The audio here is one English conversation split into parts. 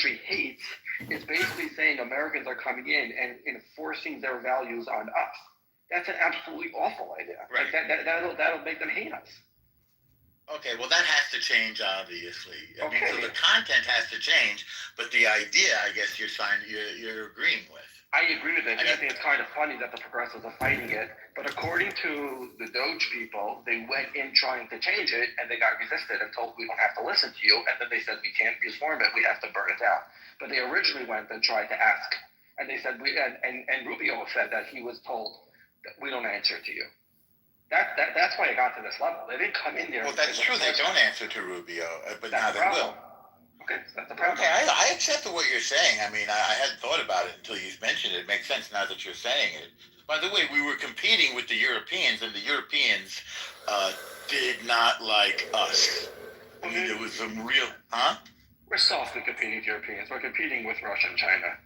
country hates is basically saying Americans are coming in and enforcing their values on us. That's an absolutely awful idea. Right. Like that'll make them hate us. Okay, well, that has to change, obviously. I mean, so the content has to change, but the idea, I guess, you're agreeing with. I agree with it. I think it's kind of funny that the progressives are fighting it, but according to the Doge people, they went in trying to change it, and they got resisted and told, we don't have to listen to you, and then they said, we can't reform it, we have to burn it down. But they originally went and tried to ask, and they said, and Rubio said that he was told, that we don't answer to you. That's why it got to this level. They didn't come in there. Well, that's true. They don't answer to Rubio, but now they will. Okay, that's the problem. Okay, I accept what you're saying. I mean, I hadn't thought about it until you mentioned it. It makes sense now that you're saying it. By the way, we were competing with the Europeans, and the Europeans did not like us. I mean, there was some real... Huh? We're softly competing with Europeans. We're competing with Russia and China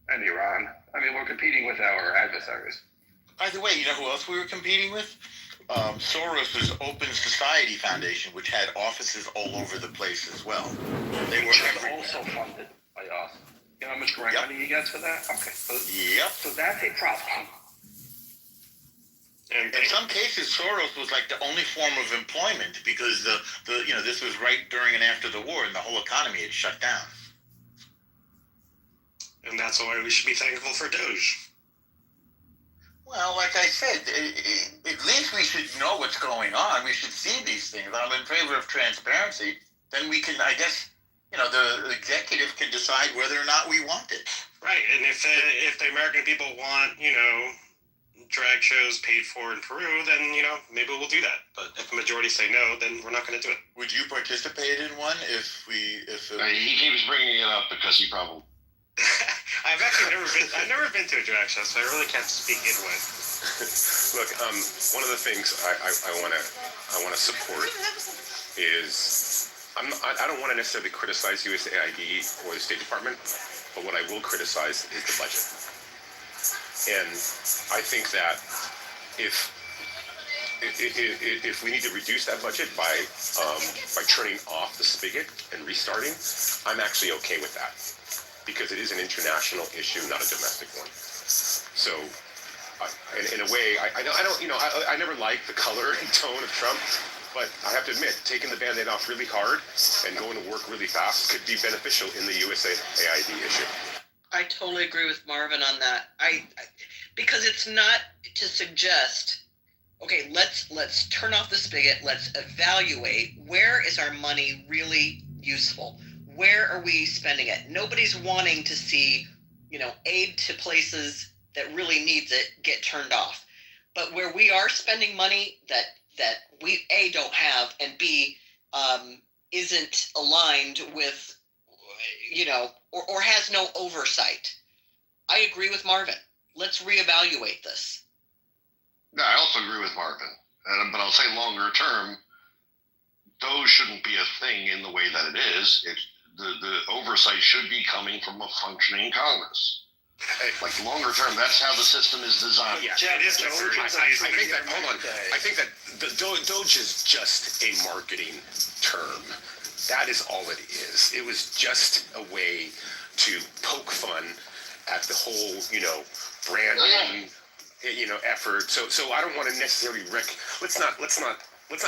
and Iran. I mean, we're competing with our adversaries. By the way, you know who else we were competing with? Soros's Open Society Foundation, which had offices all over the place as well. They were also funded by us. You know how much grant money he gets for that? Okay. So that's a problem. And in some cases, Soros was like the only form of employment because this was right during and after the war, and the whole economy had shut down. And that's why we should be thankful for Doge. Well, like I said, at least we should know what's going on. We should see these things. I'm in favor of transparency. Then we can, I guess, the executive can decide whether or not we want it. Right, and if the American people want, drag shows paid for in Peru, then, maybe we'll do that. But if the majority say no, then we're not going to do it. Would you participate in one if he keeps bringing it up because he probably... I've actually never been to a drag show, so I really can't speak in one. Look, one of the things I want to support is I don't want to necessarily criticize USAID or the State Department, but what I will criticize is the budget. And I think that if we need to reduce that budget by turning off the spigot and restarting, I'm actually okay with that. Because it is an international issue, not a domestic one. So, in a way, I never liked the color and tone of Trump, but I have to admit, taking the Band-Aid off really hard and going to work really fast could be beneficial in the USAID issue. I totally agree with Marvin on that. Because it's not to suggest, okay, let's turn off the spigot, let's evaluate where is our money really useful. Where are we spending it? Nobody's wanting to see, aid to places that really needs it get turned off. But where we are spending money that we A, don't have, and B, isn't aligned with, or has no oversight. I agree with Marvin. Let's reevaluate this. Yeah, I also agree with Marvin. But I'll say longer term, those shouldn't be a thing in the way that it is. The oversight should be coming from a functioning Congress. Like longer term, that's how the system is designed. Yeah, it is. I think that. Hold on. I think that the Doge is just a marketing term. That is all it is. It was just a way to poke fun at the whole, branding, effort. So I don't want to necessarily Let's not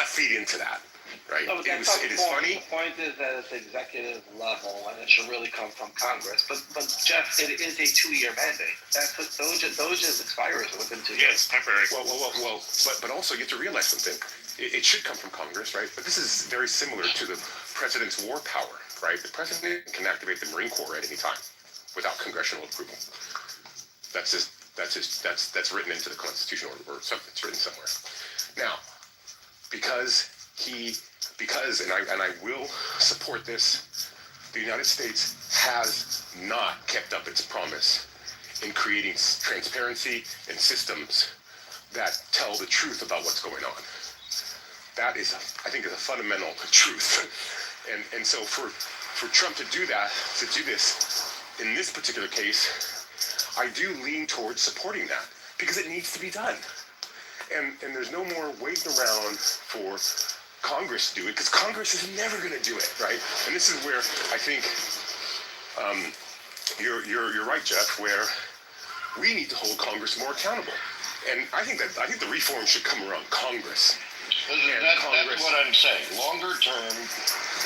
feed into that. Right. No, it is funny. The point is that it's executive level, and it should really come from Congress. But Jeff, it is a 2-year mandate. That's what Doge expires within 2 years. Yes, temporary. Well. But also you have to realize something. It should come from Congress, right? But this is very similar to the president's war power, right? The president can activate the Marine Corps at any time without congressional approval. That's written into the Constitution or something. It's written somewhere. Now, because I will support this, the United States has not kept up its promise in creating transparency and systems that tell the truth about what's going on. That is, I think, is a fundamental truth. And so for Trump to do this in this particular case, I do lean towards supporting that because it needs to be done. And there's no more waiting around for Congress to do it, because Congress is never going to do it, right? And this is where I think You're right, Jeff, where we need to hold Congress more accountable. And I think the reform should come around Congress. That's what I'm saying. Longer term,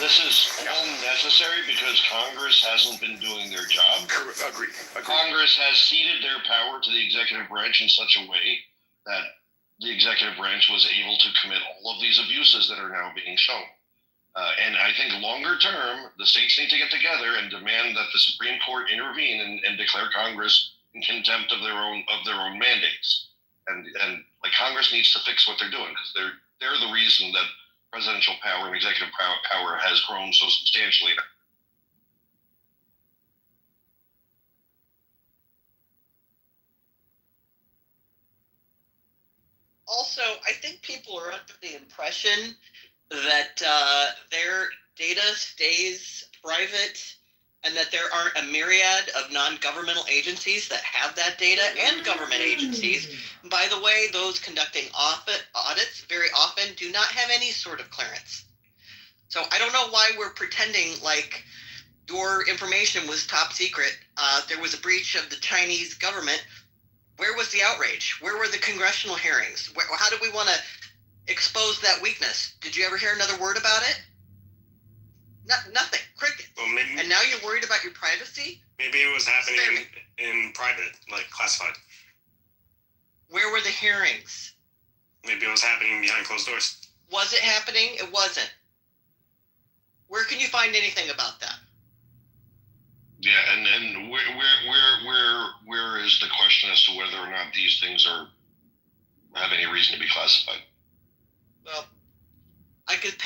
this is all necessary because Congress hasn't been doing their job. Agreed. Congress has ceded their power to the executive branch in such a way that the executive branch was able to commit all of these abuses that are now being shown. And I think longer term, the states need to get together and demand that the Supreme Court intervene and declare Congress in contempt of their own mandates. And like Congress needs to fix what they're doing because they're the reason that presidential power and executive power has grown so substantially. Also, I think people are under the impression that their data stays private and that there aren't a myriad of non-governmental agencies that have that data and government agencies. By the way, those conducting audits very often do not have any sort of clearance. So I don't know why we're pretending like your information was top secret. There was a breach of the Chinese government. Where was the outrage? Where were the congressional hearings? How do we want to expose that weakness? Did you ever hear another word about it? Nothing. Cricket. Well, maybe, And now you're worried about your privacy? maybe it was happening in private, like classified. Where were the hearings? Maybe it was happening behind closed doors. Was it happening? It wasn't. Where can you find anything about that? Yeah, and where is the question as to whether or not these things have any reason to be classified? Well, I could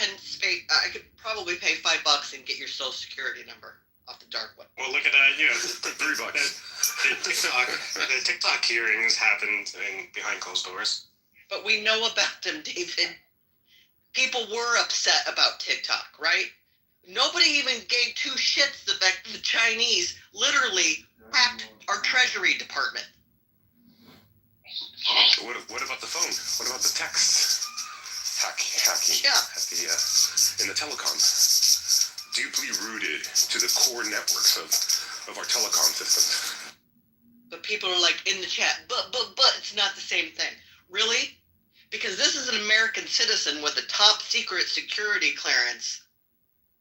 probably pay $5 and get your social security number off the dark web. Well, look at that. You know, $3. The TikTok hearings happened behind closed doors. But we know about them, David. People were upset about TikTok, right? Nobody even gave two shits the fact that the Chinese literally hacked our Treasury Department. What about the phone? What about the texts? Hacking Yeah. in the telecom. Deeply rooted to the core networks of our telecom systems. But people are like in the chat, but it's not the same thing. Really? Because this is an American citizen with a top secret security clearance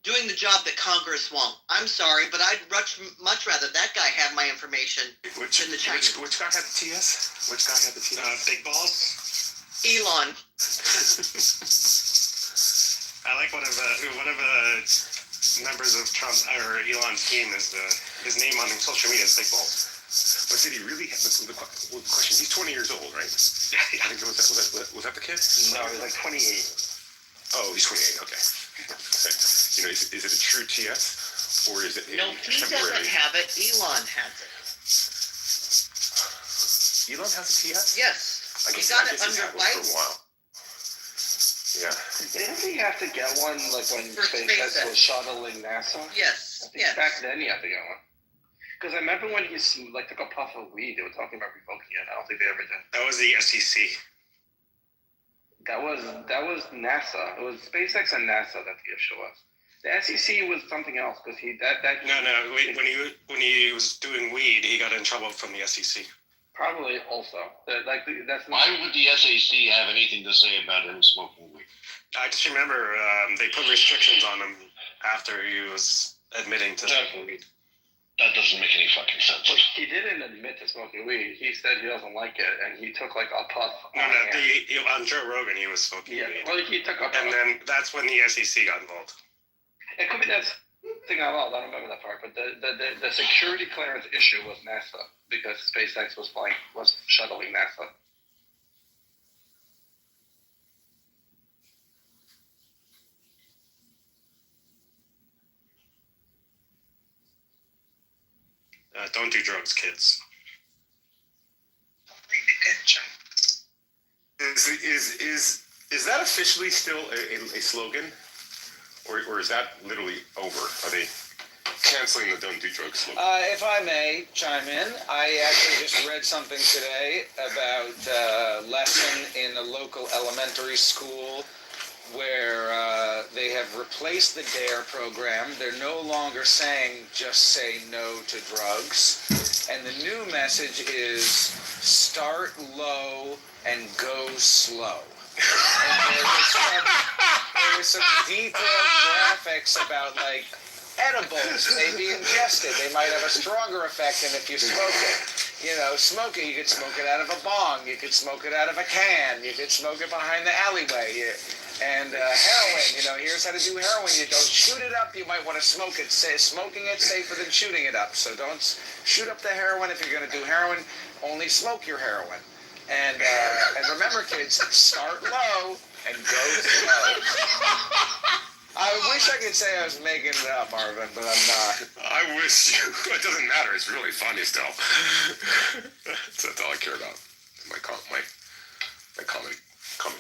doing the job that Congress won't. I'm sorry, but I'd much rather that guy have my information than the Chinese. Which guy had the TS? Which guy had the TS? Big balls. Elon. I like one of members of Trump or Elon's team is his name on social media is Big Balls. But did he really have the question? He's 20 years old, right? Yeah. I think was that the kid? No, he's like 28. Oh, he's 28. Okay. You know, is it a true TS or is it No, he temporary? doesn't have it. Elon has it. Elon has a TS? Yes. I He guess got I it guess he's under had one for lights. a while. Yeah. Didn't he have to get one like when For SpaceX SpaceX. was shuttling NASA? Yes. I think Yes. back then he had to get one. Because I remember when he like took a puff of weed, they were talking about revoking it. I don't think they ever did. That was the SEC. That was NASA. It was SpaceX and NASA that the issue was. The SEC was something else because No. When he was doing weed, he got in trouble from the SEC. probably also that's Why would the SAC have anything to say about him smoking weed? I just remember they put restrictions on him after he was admitting to smoking weed. That doesn't make any fucking sense. But he didn't admit to smoking weed. He said he doesn't like it, and he took like a puff. On Joe Rogan, he was smoking Yeah, weed. well, he took a puff. And then that's when the SEC got involved. It could be that thing I don't remember that part, but the security clearance issue was NASA because SpaceX was shuttling NASA. Don't do drugs, kids. Is that officially still a slogan, or is that literally over? Are they canceling the "Don't Do Drugs" slogan? If I may chime in, I actually just read something today about a lesson in a local elementary school where they have replaced the DARE program. They're no longer saying just say no to drugs. And the new message is start low and go slow. And there was some detailed graphics about like edibles may be ingested. They might have a stronger effect than if you smoke it. You know, smoke it. You could smoke it out of a bong. You could smoke it out of a can. You could smoke it behind the alleyway. And heroin, you know, here's how to do heroin. You don't shoot it up. You might want to smoke it. Smoking it's safer than shooting it up. So don't shoot up the heroin. If you're going to do heroin, only smoke your heroin. And remember, kids, start low and go slow. I wish I could say I was making it up, Marvin, but I'm not. I wish you. It doesn't matter. It's really funny still. That's all I care about. My comic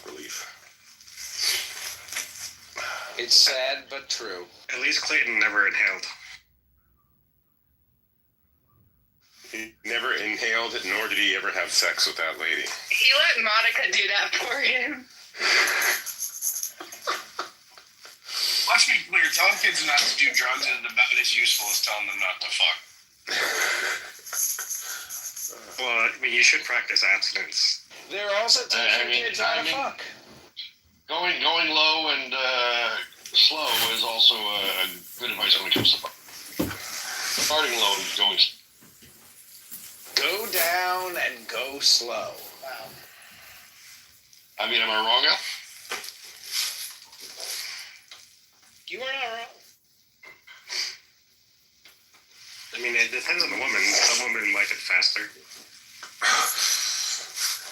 relief. It's sad but true. At least Clayton never inhaled. He never inhaled, nor did he ever have sex with that lady. He let Monica do that for him. Let's be clear, telling kids not to do drugs is about as useful as telling them not to fuck. Well, I mean, you should practice abstinence. They're also teaching kids how to fuck. Going low and slow is also good advice when it comes to starting low and going. Go down and go slow. Wow. I mean, am I wrong, Al? You are not wrong. I mean, it depends on the woman. Some women like it faster.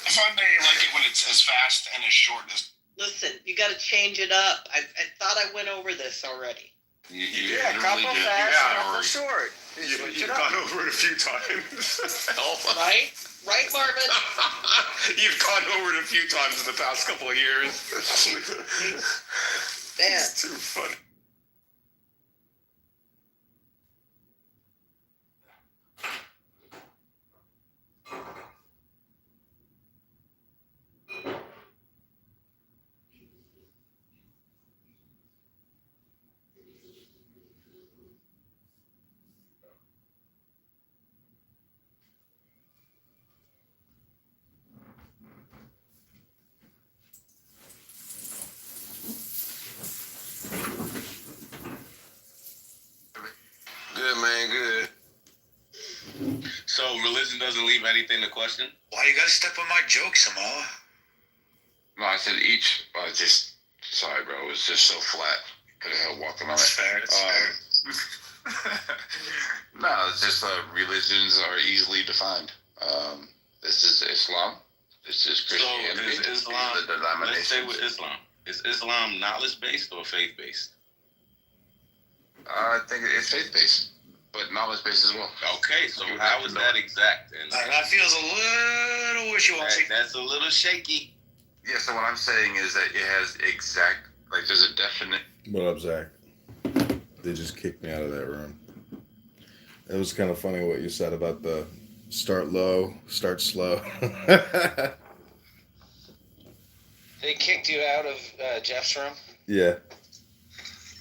I find they like it when it's as fast and as short as. Listen, you got to change it up. I thought I went over this already. Yeah, couple fast, couple short. You've gone over it a few times. Right? Right, Marvin? You've gone over it a few times in the past couple of years. Man. It's too funny. Good, man, good. So religion doesn't leave anything to question? Why you gotta step on my jokes, Samoa? No, I said each. Sorry, bro. It was just so flat. Couldn't help walking on it. It's fair, it's fair. No, it's just religions are easily defined. This is Islam. This is Christianity. So is Islam, the denominations. let's say with Islam. Is Islam knowledge-based or faith-based? I think it's faith-based, but knowledge-based as well. Okay, so how is that exact? And That feels a little wishy-washy. that's a little shaky. Yeah, so what I'm saying is that it has exact, like there's a definite. What up, Zach? They just kicked me out of that room. It was kind of funny what you said about the start low, start slow. They kicked you out of Jeff's room? Yeah.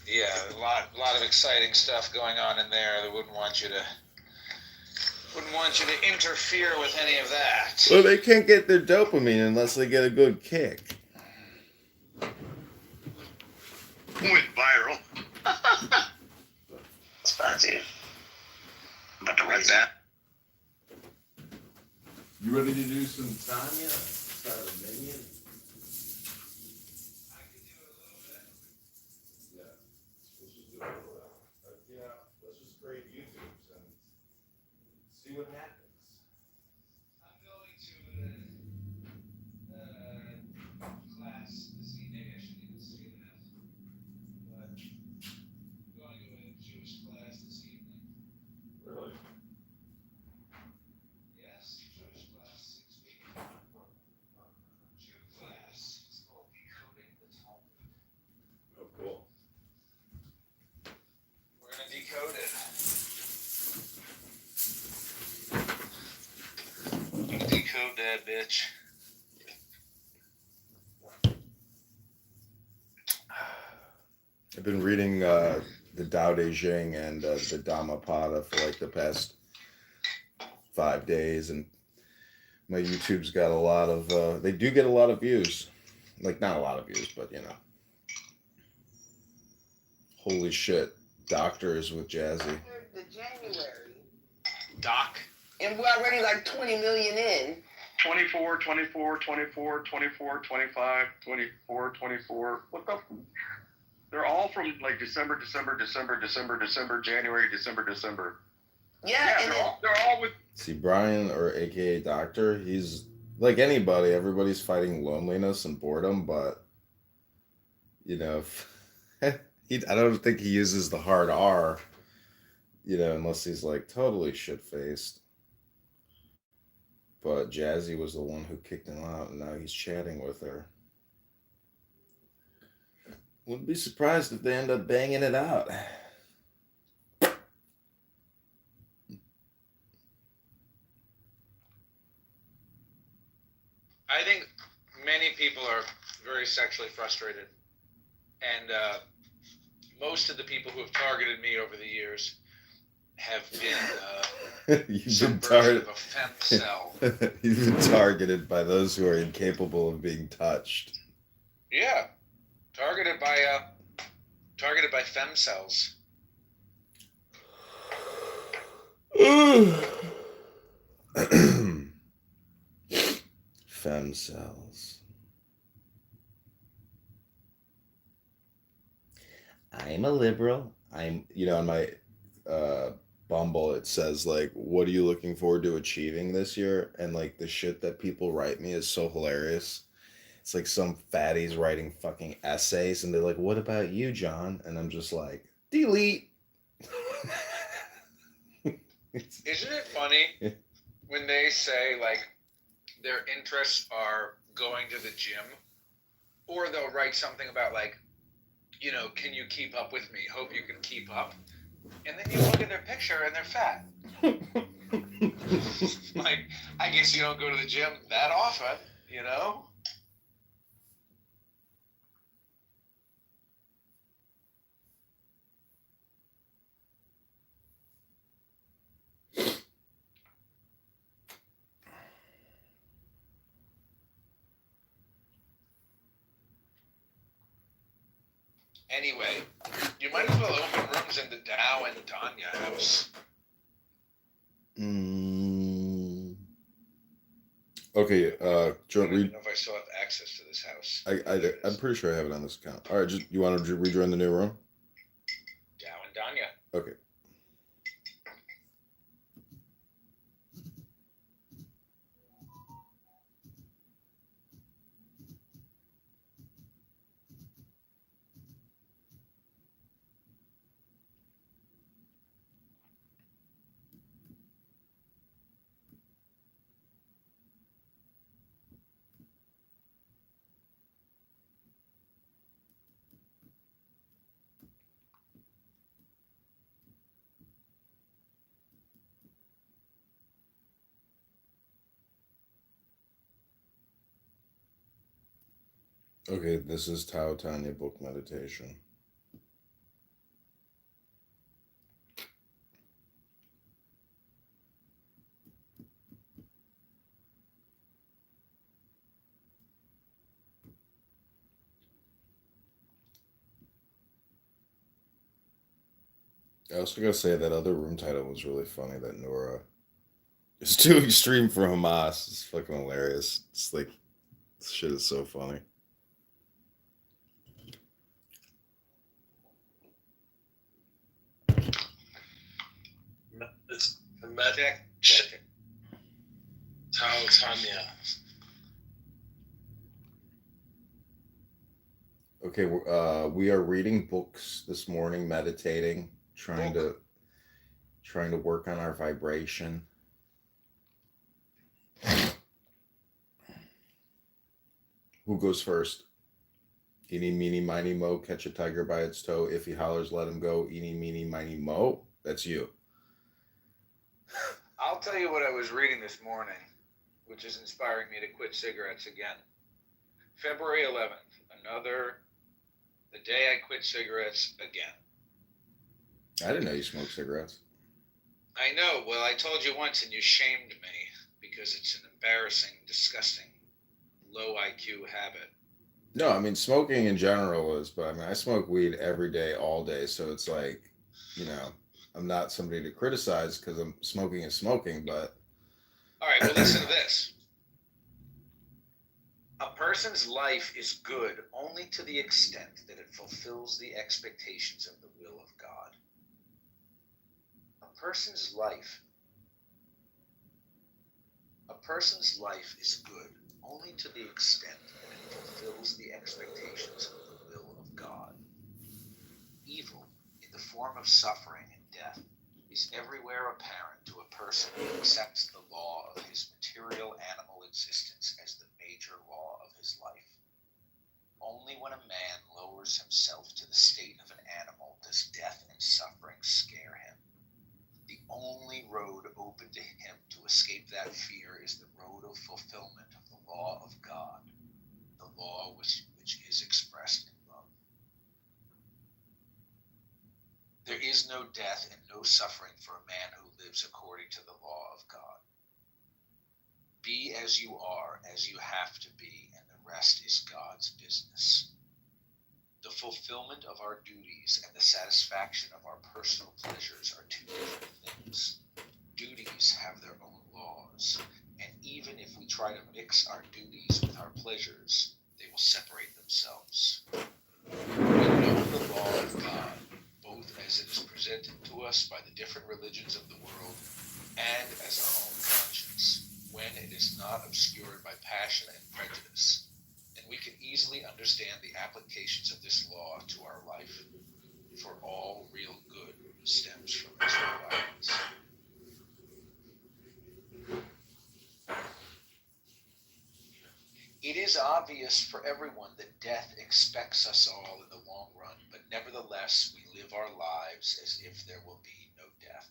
Yeah, a lot of exciting stuff going on in there. They wouldn't want you to interfere with any of that. Well, they can't get their dopamine unless they get a good kick. Went viral. It's fancy. About to write that. You ready to do some Tanya? Start a minion? I could do it a little bit. Yeah. Let's just do it a little bit. Let's just create YouTubes and see what happens. I'm going to class this evening. I shouldn't even say that. But I'm going to a Jewish class this evening. Really? Yes, Jewish class 6 weeks. Jew class. It's called Decoding the Talmud. Oh, cool. We're going to decode it. Decode that bitch. been reading the Tao Te Ching and the Dhammapada for like the past 5 days, and my YouTube's got a lot of. They do get a lot of views, like not a lot of views, but you know. Holy shit! Doctors with Jazzy. The January, Doc. and we're already like 20 million in. 24, 24, 24, 24, 25, 24, 24. What the? They're all from like December, January, December. Yeah, and they're all with. See, Brian, or AKA Doctor, he's like anybody. Everybody's fighting loneliness and boredom, but you know, I don't think he uses the hard R. You know, unless he's like totally shit faced. But Jazzy was the one who kicked him out, and now he's chatting with her. Wouldn't be surprised if they end up banging it out. I think many people are very sexually frustrated, and most of the people who have targeted me over the years have been You've been of a femcel. You've been targeted by those who are incapable of being touched. Yeah, targeted by femcells. Femcells. I'm a liberal. On my Bumble, it says like, what are you looking forward to achieving this year? And like the shit that people write me is so hilarious. It's like some fatties writing fucking essays, and they're like, what about you, John? And I'm just like, delete. Isn't it funny when they say like their interests are going to the gym, or they'll write something about like, you know, can you keep up with me? Hope you can keep up. And then you look at their picture and they're fat. Like, I guess you don't go to the gym that often, you know? Anyway, you might as well open rooms in the Dow and Tanya house. Okay, I don't read. even know if I still have access to this house. I'm pretty sure I have it on this account. All right, you want to rejoin the new room? Dow and Tanya. Okay. Okay, this is Tao Tanya book meditation. I also gotta say that other room title was really funny. That Nora is too extreme for Hamas. It's fucking hilarious. It's like, this shit is so funny. It's Tao Tanya. Okay, we are reading books this morning, meditating, trying to work on our vibration. Who goes first? Eeny, meeny, miny, mo, catch a tiger by its toe. If he hollers, let him go. Eeny, meeny, miny, mo. That's you. I'll tell you what I was reading this morning, which is inspiring me to quit cigarettes again. February 11th, The day I quit cigarettes again. I didn't know you smoked cigarettes. I know. Well, I told you once and you shamed me because it's an embarrassing, disgusting, low IQ habit. No, I mean smoking in general is, but I mean I smoke weed every day, all day, so it's like, you know, I'm not somebody to criticize because I'm smoking is smoking, but All right, well, listen to this. A person's life is good only to the extent that it fulfills the expectations of the will of God. A person's life is good only to the extent that it fulfills the expectations of the will of God. Evil, in the form of suffering and death, is everywhere apparent to a person who accepts the law of his material animal existence as the major law of his life. Only when a man lowers himself to the state of an animal does death and suffering scare him. The only road open to him to escape that fear is the road of fulfillment of the law of God, the law which is expressed in love. There is no death and no suffering for a man who lives according to the law of God. Be as you are, as you have to be, and the rest is God's business. The fulfillment of our duties and the satisfaction of our personal pleasures are two different things. Duties have their own laws, and even if we try to mix our duties with our pleasures, they will separate themselves. We know the law of God, both as it is presented to us by the different religions of the world and as our own conscience, when it is not obscured by passion and prejudice, and we can easily understand the applications of this law to our life, for all real good stems from its requirements. It is obvious for everyone that death expects us all in the long run, but nevertheless we live our lives as if there will be no death.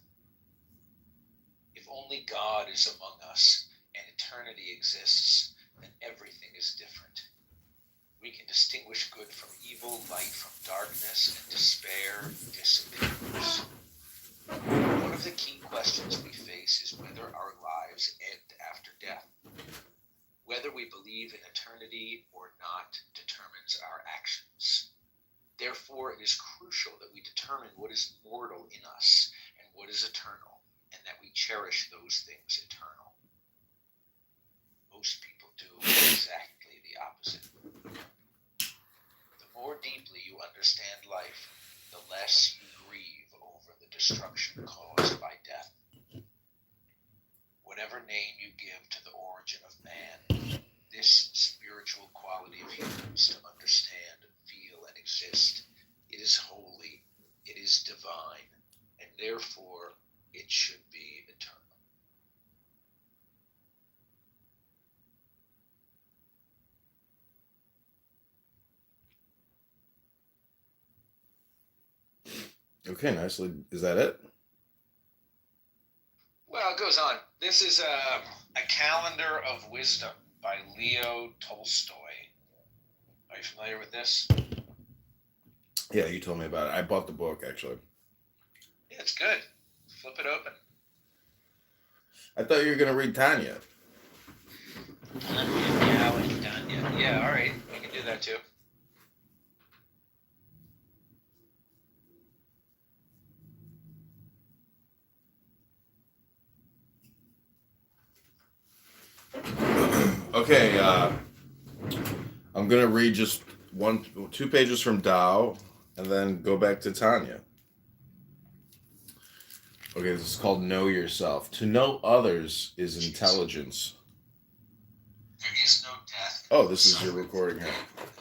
If only God is among us and eternity exists, then everything is different. We can distinguish good from evil, light from darkness, and despair disappears. One of the key questions we face is whether our lives end after death. Whether we believe in eternity or not determines our actions. Therefore, it is crucial that we determine what is mortal in us and what is eternal, and that we cherish those things eternal. Most people do exactly the opposite. The more deeply you understand life, the less you grieve over the destruction caused by death. Whatever name you give to the origin of man, this spiritual quality of humans to understand, feel, and exist, it is holy, it is divine, and therefore it should be eternal. okay, nicely. Is that it? Well, it goes on. This is a calendar of wisdom by Leo Tolstoy. Are you familiar with this? Yeah, you told me about it. I bought the book actually. Yeah, it's good. Flip it open. I thought you were gonna read Tanya. Yeah, all right. We can do that too. Okay, I'm gonna read just 2 pages from Tao, and then go back to Tanya. Okay, this is called Know Yourself. To know others is intelligence. There is no death. Oh, this is your recording here.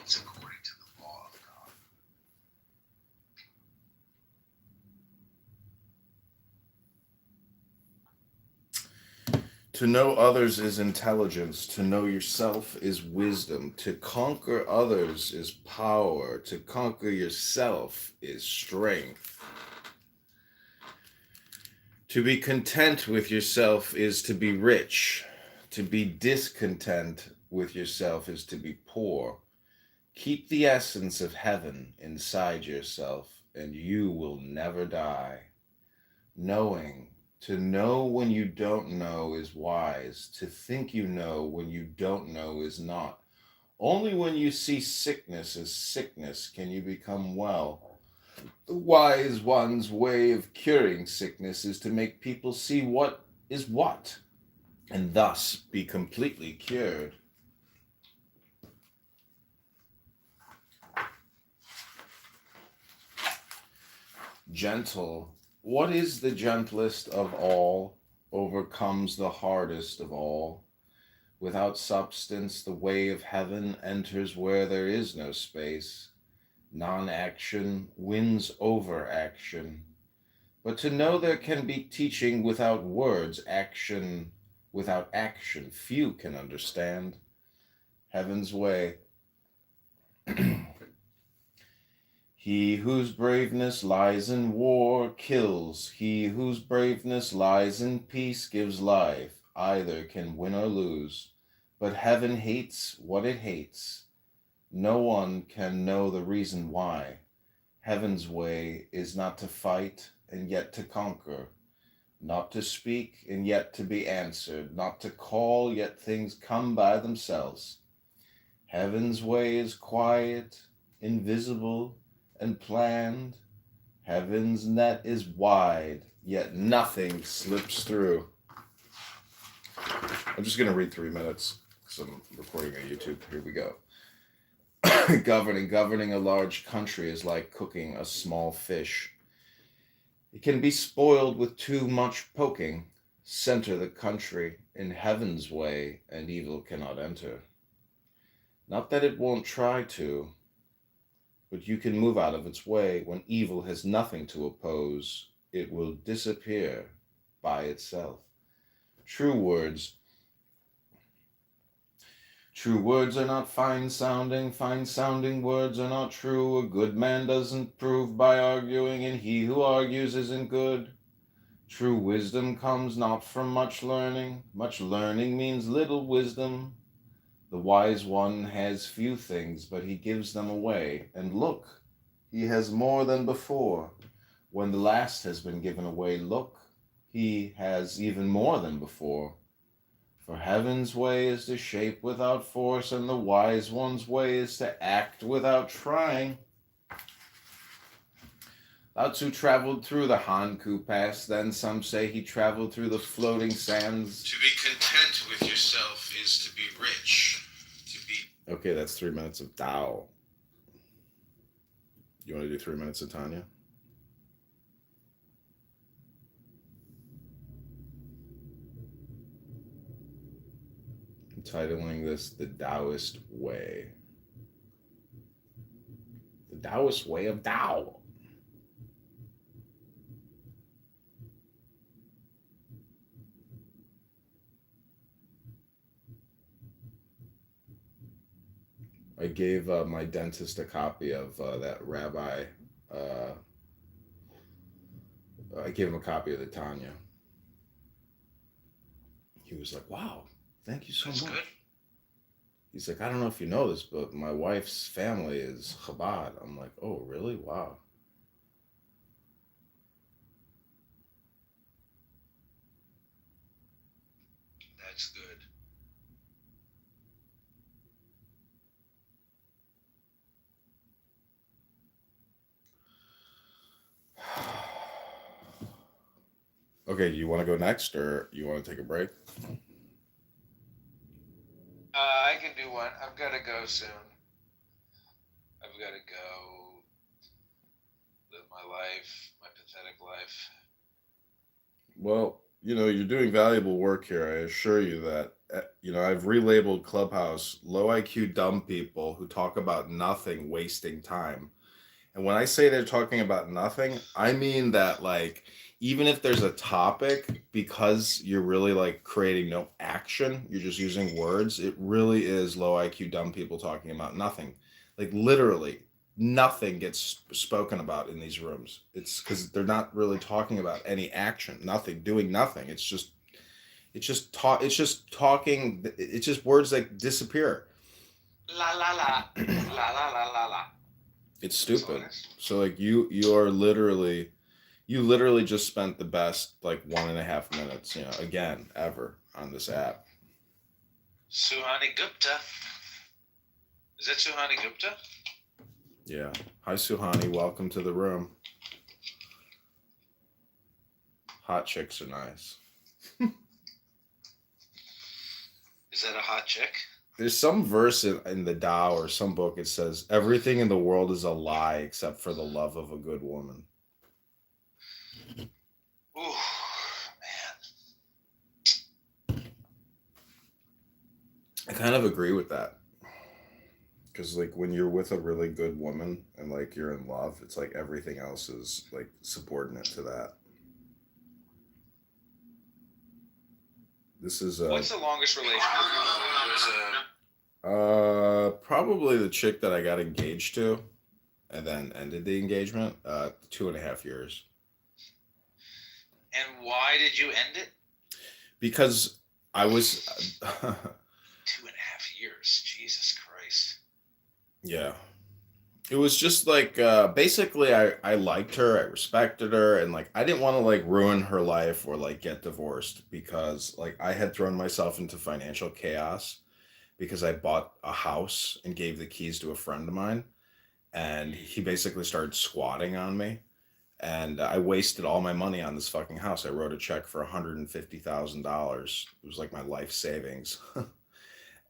It's according to the law of God. To know others is intelligence. To know yourself is wisdom. To conquer others is power. To conquer yourself is strength. To be content with yourself is to be rich. To be discontent with yourself is to be poor. Keep the essence of heaven inside yourself, and you will never die. Knowing, to know when you don't know is wise. To think you know when you don't know is not. Only when you see sickness as sickness can you become well. The wise one's way of curing sickness is to make people see what is what, and thus be completely cured. Gentle, what is the gentlest of all, overcomes the hardest of all. Without substance, the way of heaven enters where there is no space. Non-action wins over action. But to know there can be teaching without words, action without action, few can understand. Heaven's way. He whose braveness lies in war kills. He whose braveness lies in peace gives life. Either can win or lose. But heaven hates what it hates. No one can know the reason why. Heaven's way is not to fight and yet to conquer. Not to speak and yet to be answered. Not to call yet things come by themselves. Heaven's way is quiet, invisible, and planned. Heaven's net is wide, yet nothing slips through. I'm just going to read 3 minutes because I'm recording on YouTube. Here we go. Governing a large country is like cooking a small fish. It can be spoiled with too much poking. Center the country in heaven's way, and evil cannot enter. Not that it won't try to, but you can move out of its way. When evil has nothing to oppose, it will disappear by itself. True words are not fine-sounding words are not true. A good man doesn't prove by arguing, and he who argues isn't good. True wisdom comes not from much learning means little wisdom. The wise one has few things, but he gives them away. And look, he has more than before. When the last has been given away, look, he has even more than before. For heaven's way is to shape without force, and the wise one's way is to act without trying. Lao Tzu traveled through the Hankou Pass, then some say he traveled through the floating sands. To be content with yourself is to be rich. Okay, that's 3 minutes of Tao. You want to do 3 minutes of Tanya? I'm titling this The Taoist Way. The Taoist Way of Tao. I gave my dentist a copy of that rabbi. I gave him a copy of the Tanya. He was like, wow, thank you so much. Good. He's like, I don't know if you know this, but my wife's family is Chabad. I'm like, oh, really? Wow. That's good. Okay, do you want to go next, or you want to take a break? I can do one. I've got to go soon. I've got to go live my life, my pathetic life. Well, you're doing valuable work here. I assure you that. I've relabeled Clubhouse low IQ dumb people who talk about nothing, wasting time. And when I say they're talking about nothing, I mean that, like, even if there's a topic, because you're really like creating no action, you're just using words, it really is low IQ dumb people talking about nothing. Like, literally nothing gets spoken about in these rooms. It's because they're not really talking about any action, doing nothing. It's just talking. It's just words that disappear. La la la. La la la la la. It's That's all stupid. it is. So like you are literally you literally just spent the best like 1.5 minutes, again, ever on this app. Suhani Gupta. Is that Suhani Gupta? Yeah. Hi Suhani, welcome to the room. Hot chicks are nice. Is that a hot chick? There's some verse in the Tao or some book. It says everything in the world is a lie except for the love of a good woman. Ooh, man. I kind of agree with that. Because like when you're with a really good woman and like you're in love, it's like everything else is like subordinate to that. This is What's the longest relationship you've had? probably the chick that I got engaged to and then ended the engagement, 2.5 years. And why did you end it? Because I was 2.5 years. Jesus Christ. yeah. It was just like basically I liked her, I respected her, and like I didn't want to like ruin her life or like get divorced because like I had thrown myself into financial chaos because I bought a house and gave the keys to a friend of mine, and he basically started squatting on me, and I wasted all my money on this fucking house. I wrote a check for $150,000. It was like my life savings.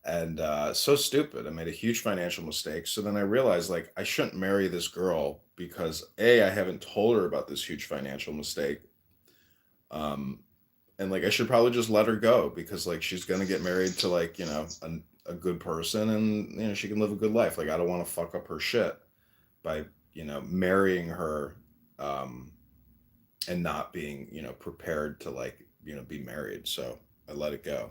And so stupid. I made a huge financial mistake. So then I realized like I shouldn't marry this girl because A, I haven't told her about this huge financial mistake. And like I should probably just let her go because like she's gonna get married to like, a good person, and she can live a good life. Like I don't want to fuck up her shit by, marrying her and not being, prepared to like, be married. So I let it go.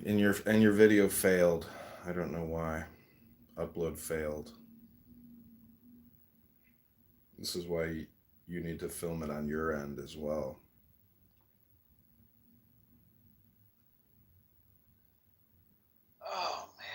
And your video failed. I don't know why. Upload failed. This is why you need to film it on your end as well. Oh, man.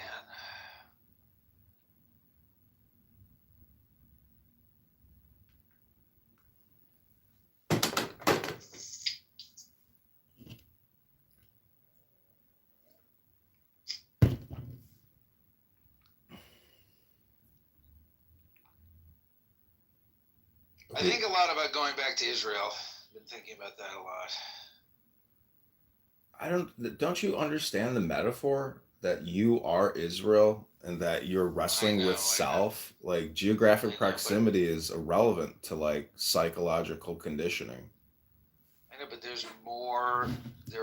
I think a lot about going back to Israel. I've been thinking about that a lot. Don't you understand the metaphor that you are Israel and that you're wrestling with self? Like geographic proximity is irrelevant to like psychological conditioning. I know, but there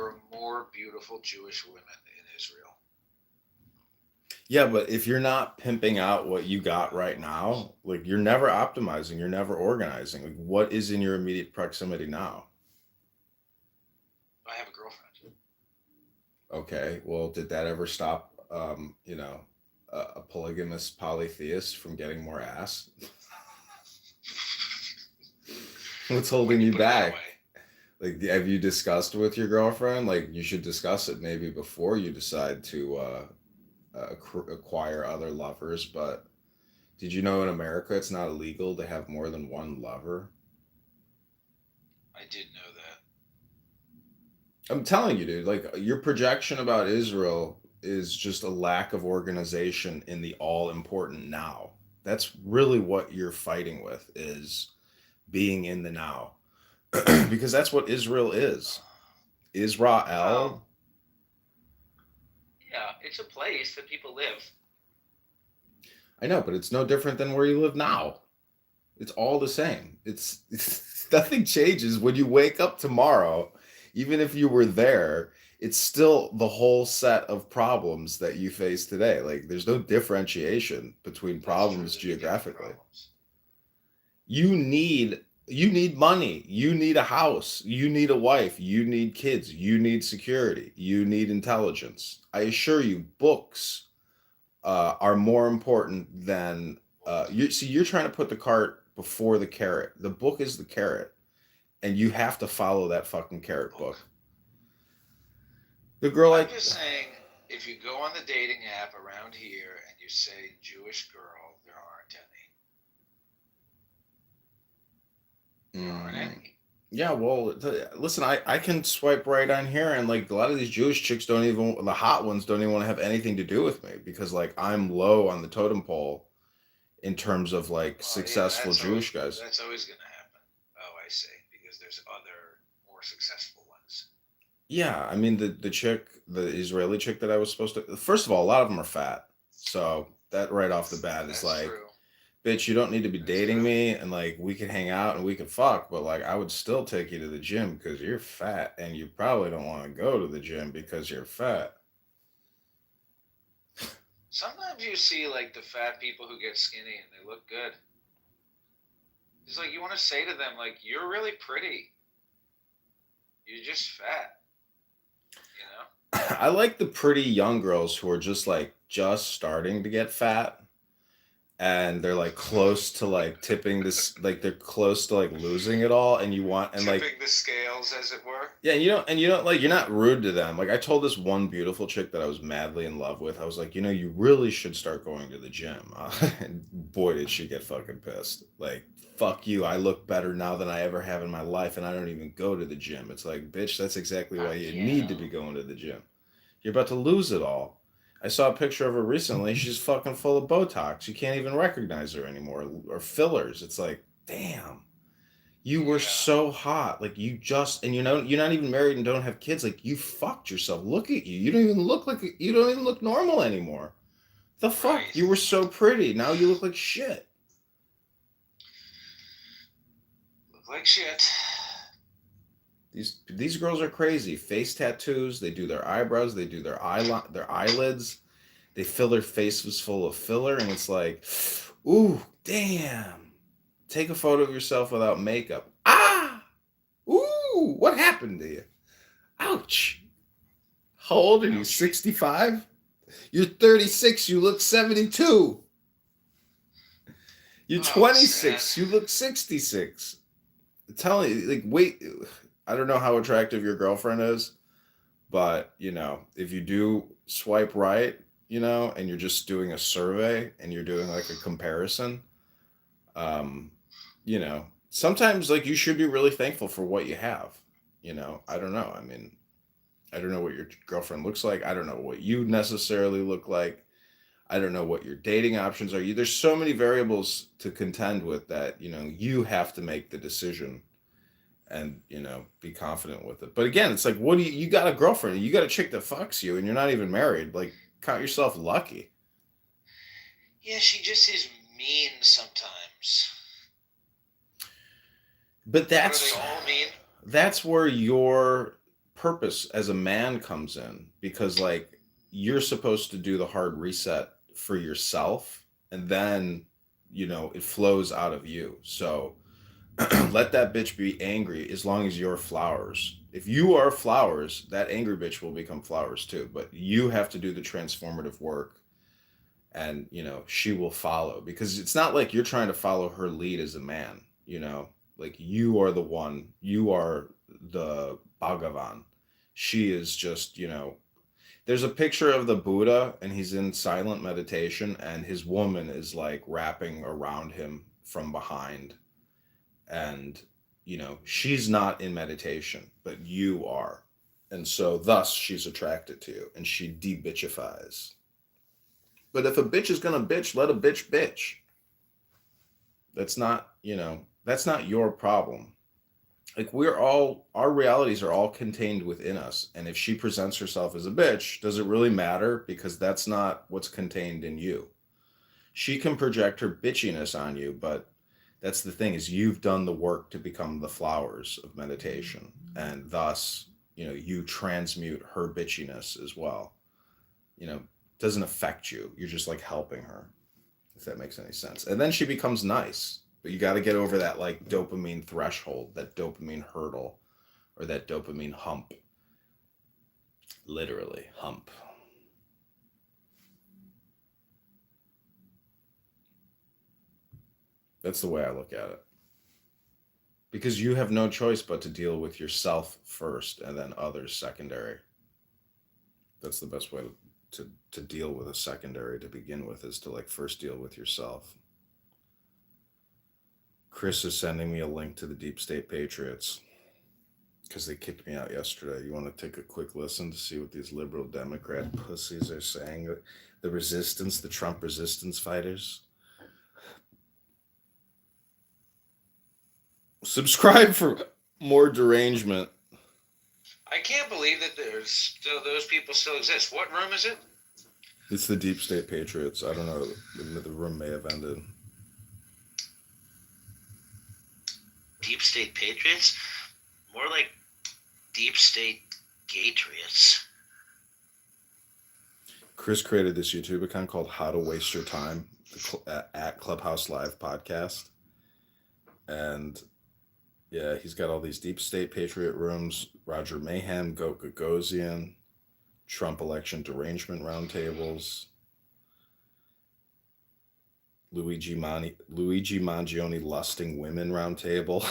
are more beautiful Jewish women in Israel. Yeah, but if you're not pimping out what you got right now, like you're never optimizing, you're never organizing. Like what is in your immediate proximity now? I have a girlfriend. Okay, well, did that ever stop, a polygamous polytheist from getting more ass? What's holding you back? Like, have you discussed with your girlfriend? Like, you should discuss it maybe before you decide to acquire other lovers. But did you know in America it's not illegal to have more than one lover? I did know that. I'm telling you, dude, like your projection about Israel is just a lack of organization in the all important now. That's really what you're fighting with, is being in the now. Because that's what Israel is. Israel. Yeah, it's a place that people live. I know, but it's no different than where you live now. It's all the same. It's nothing changes when you wake up tomorrow. Even if you were there, it's still the whole set of problems that you face today. Like there's no differentiation between problems geographically. You need money. You need a house. You need a wife. You need kids. You need security. You need intelligence. I assure you, books are more important than you're trying to put the cart before the carrot. The book is the carrot, and you have to follow that fucking carrot book. The girl, I'm just saying, if you go on the dating app around here and you say Jewish girl, there aren't any. There aren't any. Yeah, well, listen, I can swipe right on here, and like a lot of these Jewish chicks don't even, the hot ones don't even want to have anything to do with me because like I'm low on the totem pole in terms of like successful Jewish guys. That's always going to happen. Oh, I see. Because there's other more successful ones. Yeah, I mean the chick, the Israeli chick that I was supposed to. First of all, a lot of them are fat, so that right off the bat is like, true. bitch, you don't need to be That's dating true. me, and like we could hang out and we could fuck, but like I would still take you to the gym because you're fat, and you probably don't want to go to the gym because you're fat. Sometimes you see like the fat people who get skinny and they look good. It's like you want to say to them, like, you're really pretty. You're just fat. You know? I like the pretty young girls who are just like just starting to get fat, and they're like close to like tipping this, like they're close to like losing it all, and you want and like Tipping the scales, as it were. yeah, and you don't like you're not rude to them. Like I told this one beautiful chick that I was madly in love with, I was like, you really should start going to the gym. And boy, did she get fucking pissed. Like, fuck you. I look better now than I ever have in my life, and I don't even go to the gym. It's like, bitch, that's exactly why you need to be going to the gym. You're about to lose it all. I saw a picture of her recently. She's fucking full of Botox. You can't even recognize her anymore, or fillers. It's like, damn. You were so hot. Like you just, and you're not even married and don't have kids. Like you fucked yourself. Look at you. You don't even look normal anymore. The fuck? Right. You were so pretty. Now you look like shit. Look like shit. These girls are crazy. Face tattoos. They do their eyebrows. They do their eyelids. They fill their faces full of filler, and it's like, ooh, damn. Take a photo of yourself without makeup. Ah! Ooh! What happened to you? Ouch! How old are you? 65? You're 36. You look 72. You're 26. You look 66. I'm telling you, like, wait. I don't know how attractive your girlfriend is, but, if you do swipe right, and you're just doing a survey and you're doing like a comparison, sometimes like you should be really thankful for what you have. I don't know. I mean, I don't know what your girlfriend looks like. I don't know what you necessarily look like. I don't know what your dating options are. There's so many variables to contend with that, you have to make the decision and, be confident with it. But again, it's like, you got a girlfriend, you got a chick that fucks you and you're not even married. Like, count yourself lucky. Yeah, she just is mean sometimes. But Are they all mean? that's where your purpose as a man comes in, because like you're supposed to do the hard reset for yourself, and then it flows out of you. So let that bitch be angry as long as you're flowers. If you are flowers, that angry bitch will become flowers too, but you have to do the transformative work, and she will follow, because it's not like you're trying to follow her lead as a man. Like you are the one, you are the Bhagavan. She is just, there's a picture of the Buddha and he's in silent meditation and his woman is like wrapping around him from behind. And, she's not in meditation, but you are. And so thus she's attracted to you and she de-bitchifies. But if a bitch is gonna bitch, let a bitch bitch. That's not, that's not your problem. Like our realities are all contained within us. And if she presents herself as a bitch, does it really matter? Because that's not what's contained in you. She can project her bitchiness on you, but that's the thing, is you've done the work to become the flowers of meditation. And thus, you transmute her bitchiness as well. It doesn't affect you. You're just like helping her, if that makes any sense. And then she becomes nice. But you got to get over that like dopamine threshold, that dopamine hurdle, or that dopamine hump. Literally, hump. That's the way I look at it. Because you have no choice but to deal with yourself first and then others secondary. That's the best way to deal with a secondary to begin with is to like first deal with yourself. Chris is sending me a link to the Deep State Patriots because they kicked me out yesterday. You want to take a quick listen to see what these liberal Democrat pussies are saying? The resistance, the Trump resistance fighters. Subscribe for more derangement. I can't believe that there's still those people still exist. What room is it? It's the Deep State Patriots. I don't know. The room may have ended. Deep State Patriots? More like Deep State Gatriots. Chris created this YouTube account called How to Waste Your Time at Clubhouse Live podcast. And yeah, he's got all these Deep State Patriot rooms, Roger Mayhem, Goat Gagosian, Trump election derangement roundtables, Luigi Mangione lusting women roundtable,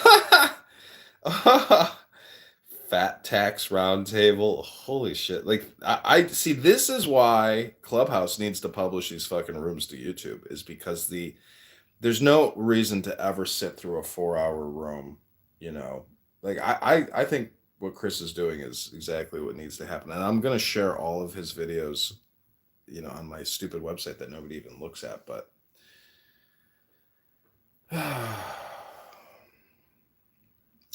fat tax roundtable. Holy shit. Like I see, this is why Clubhouse needs to publish these fucking rooms to YouTube, is because there's no reason to ever sit through a 4-hour room, you know. Like I think what Chris is doing is exactly what needs to happen. And I'm gonna share all of his videos, you know, on my stupid website that nobody even looks at, but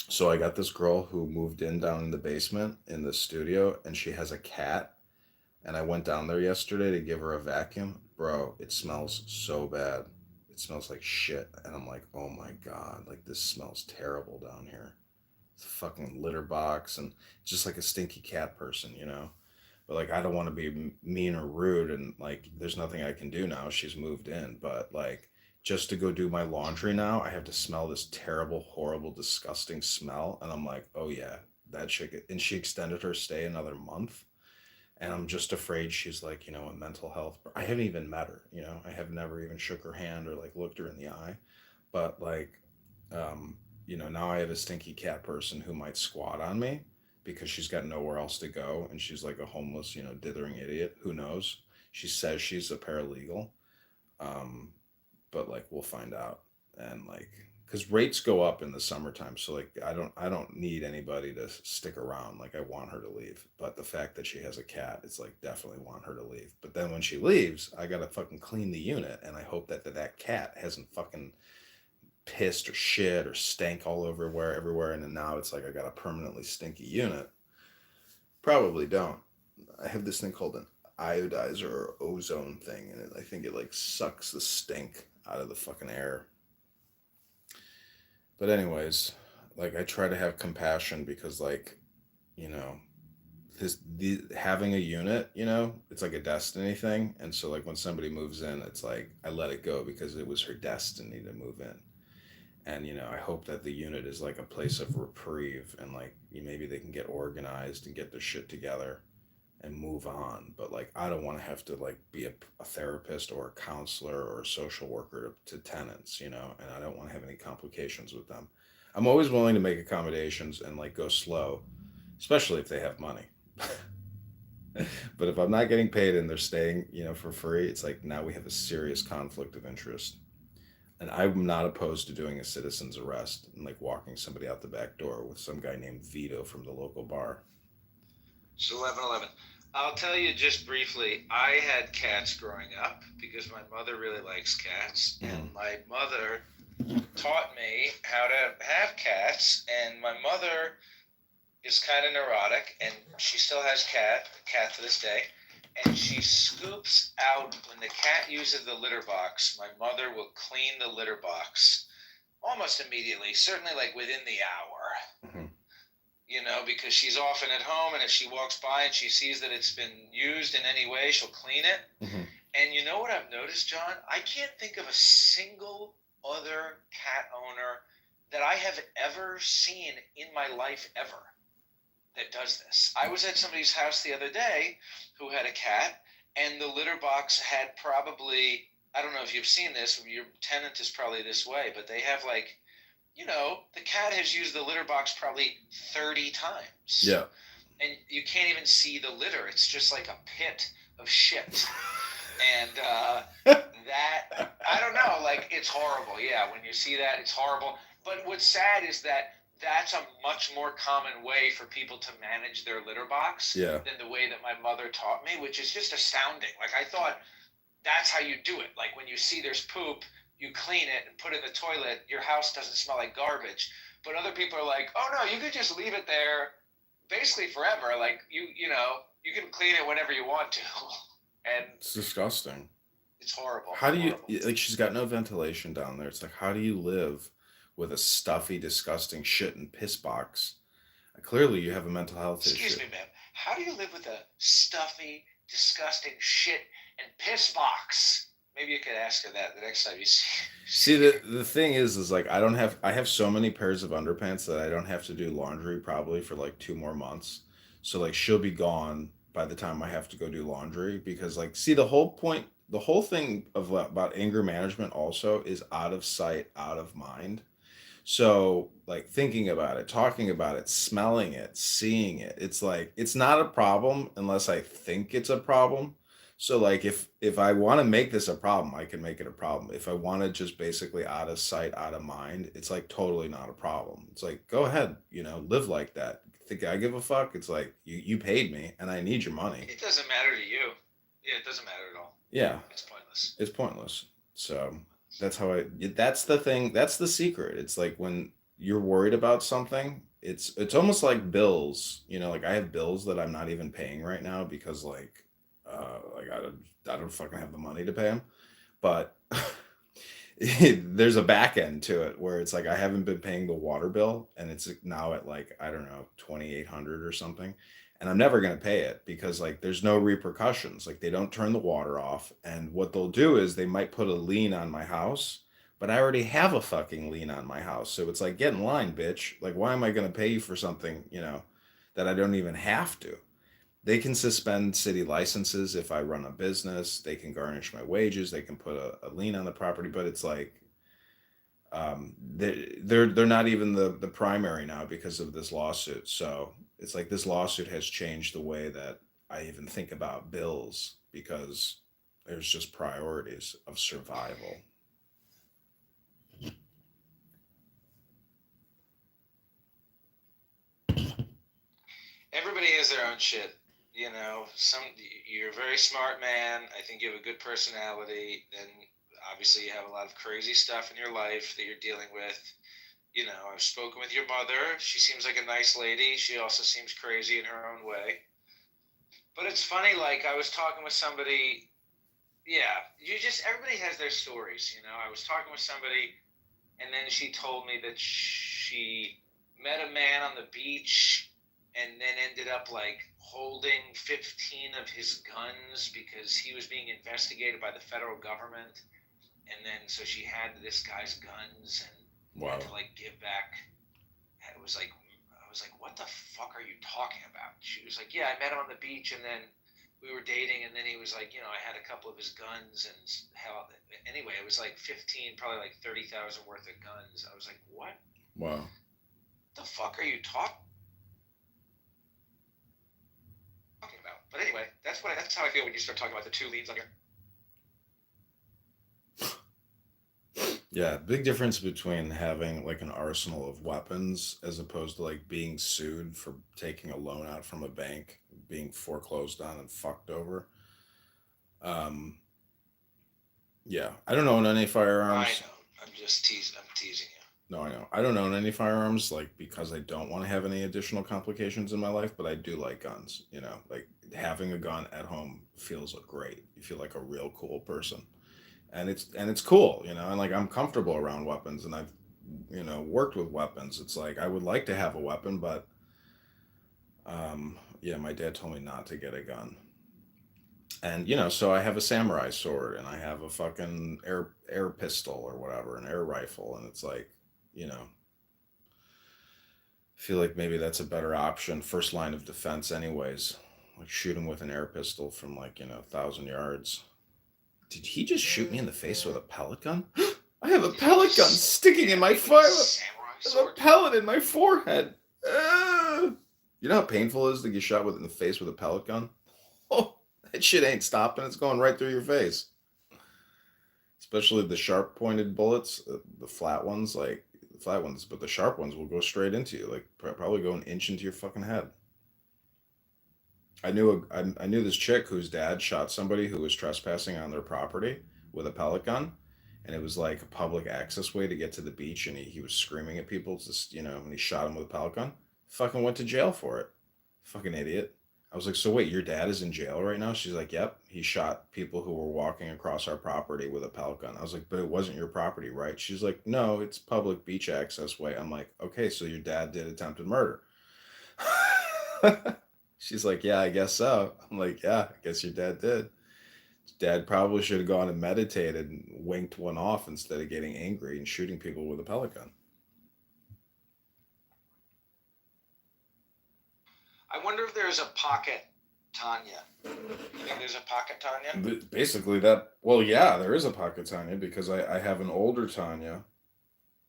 so I got this girl who moved in down in the basement in the studio, and she has a cat. And I went down there yesterday to give her a vacuum. Bro, it smells so bad. It smells like shit. And I'm like, oh my God, like this smells terrible down here. It's a fucking litter box and just like a stinky cat person, you know? But like, I don't want to be mean or rude, and like, there's nothing I can do now. She's moved in, but like, just to go do my laundry now, I have to smell this terrible, horrible, disgusting smell. And I'm like, oh yeah, that chick. And she extended her stay another month. And I'm just afraid she's like, you know, a mental health. I haven't even met her, you know, I have never even shook her hand or like looked her in the eye. But like, you know, now I have a stinky cat person who might squat on me because she's got nowhere else to go. And she's like a homeless, you know, dithering idiot. Who knows? She says she's a paralegal. But like, we'll find out. And like, because rates go up in the summertime, so like I don't need anybody to stick around. Like I want her to leave, but the fact that she has a cat, it's like definitely want her to leave. But then when she leaves, I gotta fucking clean the unit, and I hope that cat hasn't fucking pissed or shit or stank all over everywhere. And then now it's like I got a permanently stinky unit. Probably don't. I have this thing called an iodizer or ozone thing, and I think it like sucks the stink out of the fucking air. But anyways, like I try to have compassion because like, you know, having a unit, you know, it's like a destiny thing. And so like when somebody moves in, it's like I let it go because it was her destiny to move in. And you know, I hope that the unit is like a place of reprieve, and like maybe they can get organized and get their shit together and move on. But like I don't want to have to like be a therapist or a counselor or a social worker to tenants, you know, and I don't want to have any complications with them. I'm always willing to make accommodations and like go slow, especially if they have money. But if I'm not getting paid and they're staying, you know, for free, it's like now we have a serious conflict of interest. And I'm not opposed to doing a citizen's arrest and like walking somebody out the back door with some guy named Vito from the local bar. It's 11:11. I'll tell you just briefly, I had cats growing up because my mother really likes cats. And my mother taught me how to have cats. And my mother is kind of neurotic, and she still has a cat to this day. And she scoops out, when the cat uses the litter box, my mother will clean the litter box almost immediately, certainly like within the hour. Mm-hmm. You know, because she's often at home, and if she walks by and she sees that it's been used in any way, she'll clean it. Mm-hmm. And you know what I've noticed, John? I can't think of a single other cat owner that I have ever seen in my life ever that does this. I was at somebody's house the other day who had a cat, and the litter box had probably, I don't know if you've seen this, your tenant is probably this way, but they have like, you know, the cat has used the litter box probably 30 times. Yeah. And you can't even see the litter. It's just like a pit of shit. And that, I don't know, like, it's horrible. Yeah, when you see that, it's horrible. But what's sad is that that's a much more common way for people to manage their litter box Yeah. than the way that my mother taught me, which is just astounding. Like, I thought that's how you do it. Like, when you see there's poop, you clean it and put it in the toilet. Your house doesn't smell like garbage. But other people are like, oh, no, you could just leave it there basically forever. Like, you know, you can clean it whenever you want to. And It's disgusting. it's horrible. How do you Horrible. like? She's got no ventilation down there. It's like, how do you live with a stuffy, disgusting shit and piss box? Clearly, you have a mental health Excuse issue. me, ma'am. How do you live with a stuffy, disgusting shit and piss box? Maybe you could ask her that the next time you see. See, the thing is like I have so many pairs of underpants that I don't have to do laundry probably for like 2 more months. So like she'll be gone by the time I have to go do laundry because like see the whole thing of about anger management also is out of sight, out of mind. So, like thinking about it, talking about it, smelling it, seeing it, it's like it's not a problem unless I think it's a problem. So, like if I want to make this a problem, I can make it a problem. If I want to just basically out of sight, out of mind, it's like totally not a problem. It's like go ahead, live like that. Think I give a fuck? It's like you paid me and I need your money. It doesn't matter to you. Yeah, it doesn't matter at all. Yeah, It's pointless. it's pointless. So that's the thing, that's the secret. It's like when you're worried about something, it's almost like bills, like I have bills that I'm not even paying right now because like I don't fucking have the money to pay them. But there's a back end to it where it's like I haven't been paying the water bill and it's now at like I don't know 2,800 or something, and I'm never going to pay it because like there's no repercussions. Like they don't turn the water off, and what they'll do is they might put a lien on my house, but I already have a fucking lien on my house. So it's like get in line, bitch. Like why am I going to pay you for something that I don't even have to? They can suspend city licenses if I run a business. They can garnish my wages. They can put a lien on the property. But it's like they're not even the primary now because of this lawsuit. So it's like this lawsuit has changed the way that I even think about bills because there's just priorities of survival. Everybody has their own shit. You're a very smart man. I think you have a good personality. Then obviously you have a lot of crazy stuff in your life that you're dealing with. I've spoken with your mother. She seems like a nice lady. She also seems crazy in her own way. But it's funny, like I was talking with somebody. Yeah, everybody has their stories. I was talking with somebody, and then she told me that she met a man on the beach and then ended up like holding 15 of his guns because he was being investigated by the federal government. And then so she had this guy's guns and had to like give back. I was like, what the fuck are you talking about? She was like, yeah, I met him on the beach and then we were dating and then he was like, I had a couple of his guns and hell. Anyway, it was like 15, probably like 30,000 worth of guns. I was like, what? Wow. The fuck are you talking about? But anyway, that's how I feel when you start talking about the two leads on here. Yeah, big difference between having like an arsenal of weapons as opposed to like being sued for taking a loan out from a bank, being foreclosed on and fucked over. Yeah, I don't own any firearms. I know. I'm teasing you. No, I know. I don't own any firearms, like because I don't want to have any additional complications in my life, but I do like guns. Like having a gun at home feels great. You feel like a real cool person. And it's cool, and like I'm comfortable around weapons and I've worked with weapons. It's like I would like to have a weapon, but yeah, my dad told me not to get a gun. And so I have a samurai sword and I have a fucking air pistol or whatever, an air rifle, and it's like, I feel like maybe that's a better option, first line of defense anyways. Like shooting with an air pistol from like 1,000 yards. Did he just shoot me in the face with a pellet gun? I have a pellet gun sticking in my forehead. A pellet in my forehead. You know how painful it is to get shot in the face with a pellet gun? Oh, That shit ain't stopping. It's going right through your face. Especially the sharp pointed bullets, the flat ones, like the flat ones, but the sharp ones will go straight into you, like probably go an inch into your fucking head. I knew this chick whose dad shot somebody who was trespassing on their property with a pellet gun, and it was like a public access way to get to the beach, and he was screaming at people, just and he shot him with a pellet gun. Fucking went to jail for it. Fucking idiot. I was like, so wait, your dad is in jail right now? She's like, yep. He shot people who were walking across our property with a pellet gun. I was like, but it wasn't your property, right? She's like, no, it's public beach access way. I'm like, okay, so your dad did attempted murder. She's like, yeah, I guess so. I'm like, yeah, I guess your dad did. Dad probably should have gone and meditated and winked one off instead of getting angry and shooting people with a pellet gun. I wonder if there's a pocket Tanya. You think there's a pocket Tanya? Basically, that. Well, yeah, there is a pocket Tanya because I have an older Tanya,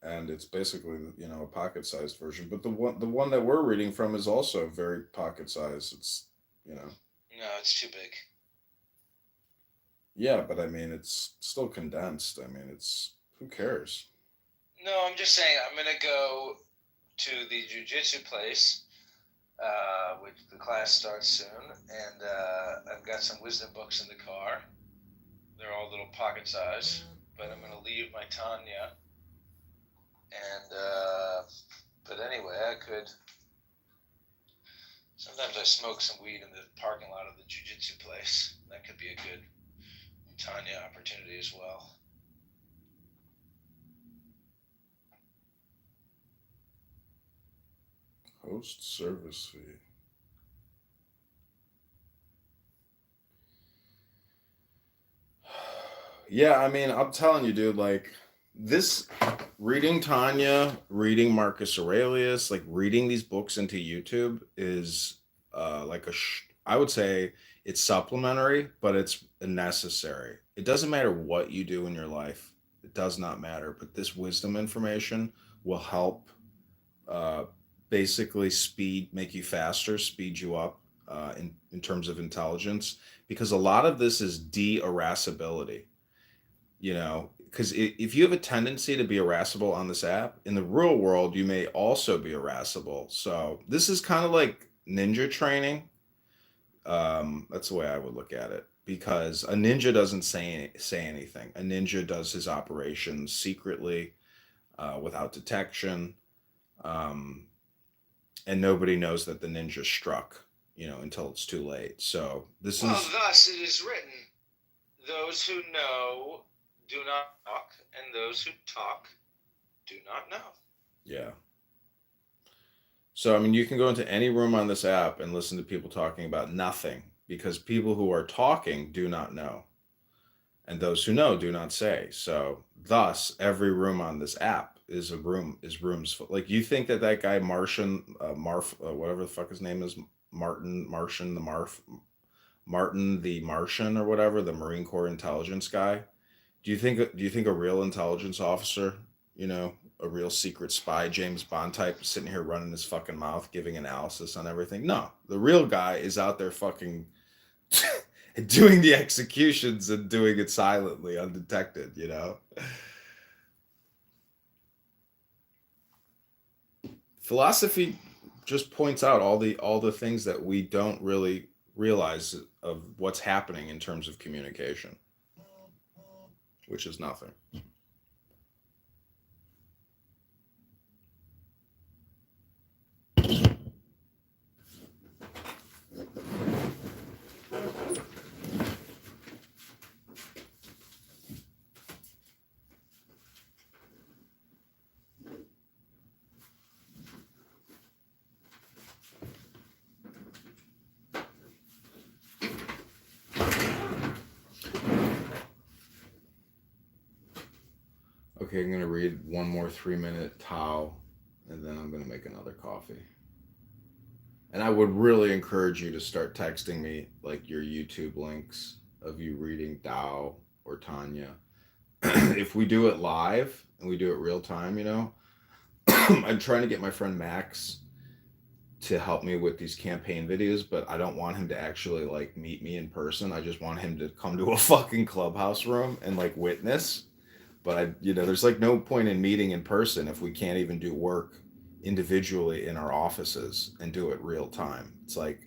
and it's basically a pocket-sized version. But the one that we're reading from is also very pocket-sized. It's No, it's too big. Yeah, but I mean, it's still condensed. I mean, who cares? No, I'm just saying I'm gonna go to the jujitsu place, which the class starts soon, and I've got some wisdom books in the car. They're all little pocket size, but I'm gonna leave my Tanya. And but anyway, I could. Sometimes I smoke some weed in the parking lot of the jiu-jitsu place. That could be a good Tanya opportunity as well. Host service fee. Yeah, I mean, I'm telling you, dude, like this reading Tanya, reading Marcus Aurelius, like reading these books into YouTube is like I would say it's supplementary, but it's necessary. It doesn't matter what you do in your life. It does not matter, but this wisdom information will help uh, basically make you faster, speed you up in terms of intelligence, because a lot of this is de-irascibility. Because if you have a tendency to be irascible on this app, in the real world, you may also be irascible. So this is kind of like ninja training. That's the way I would look at it. Because a ninja doesn't say anything. A ninja does his operations secretly, without detection, um, and nobody knows that the ninja struck. Until it's too late. So this Well, is thus it is written, those who know do not talk, and those who talk do not know. yeah. So, I mean, you can go into any room on this app and listen to people talking about nothing because people who are talking do not know. And those who know do not say. So, thus, every room on this app is rooms full. Like, you think that guy Martian, whatever the fuck his name is, Martian the Martian or whatever, the Marine Corps intelligence guy. Do you think a real intelligence officer, a real secret spy, James Bond type, is sitting here running his fucking mouth, giving analysis on everything? No, the real guy is out there fucking doing the executions and doing it silently, undetected. Philosophy just points out all the things that we don't really realize of what's happening in terms of communication, which is nothing. Okay, I'm going to read one more 3-minute Tao, and then I'm going to make another coffee. And I would really encourage you to start texting me like your YouTube links of you reading Tao or Tanya. If we do it live and we do it real time, I'm trying to get my friend Max to help me with these campaign videos, but I don't want him to actually like meet me in person. I just want him to come to a fucking clubhouse room and like witness. But there's like no point in meeting in person if we can't even do work individually in our offices and do it real time. It's like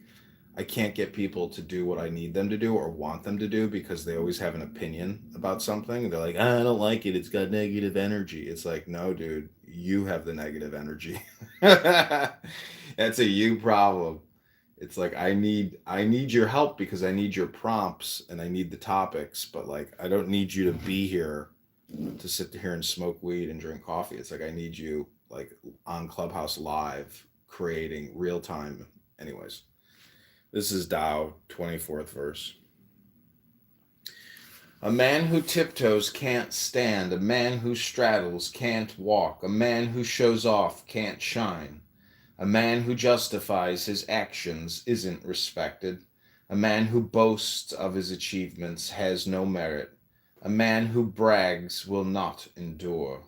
I can't get people to do what I need them to do or want them to do because they always have an opinion about something. They're like, I don't like it. It's got negative energy. It's like, no, dude, you have the negative energy. That's a you problem. It's like I need your help because I need your prompts and I need the topics, but like I don't need you to be here to sit here and smoke weed and drink coffee. It's like I need you like on Clubhouse Live creating real time. Anyways, this is Tao, 24th verse. A man who tiptoes can't stand. A man who straddles can't walk. A man who shows off can't shine. A man who justifies his actions isn't respected. A man who boasts of his achievements has no merit. A man who brags will not endure.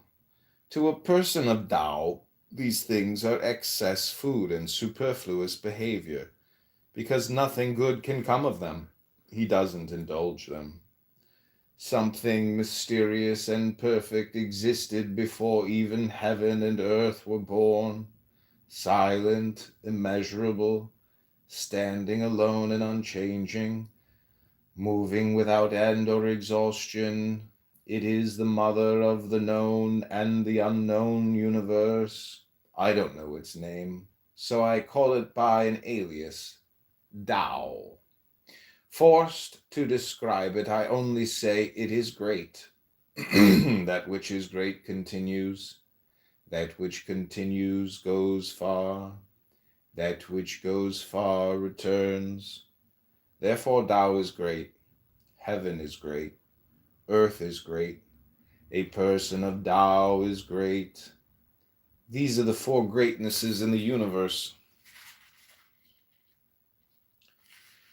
To a person of Tao, these things are excess food and superfluous behavior, because nothing good can come of them. He doesn't indulge them. Something mysterious and perfect existed before even heaven and earth were born, silent, immeasurable, standing alone and unchanging, moving without end or exhaustion. It is the mother of the known and the unknown universe. I don't know its name, so I call it by an alias, Tao. Forced to describe it, I only say it is great. That which is great continues. That which continues goes far. That which goes far returns. Therefore Tao is great. Heaven is great. Earth is great. A person of Tao is great. These are the four greatnesses in the universe.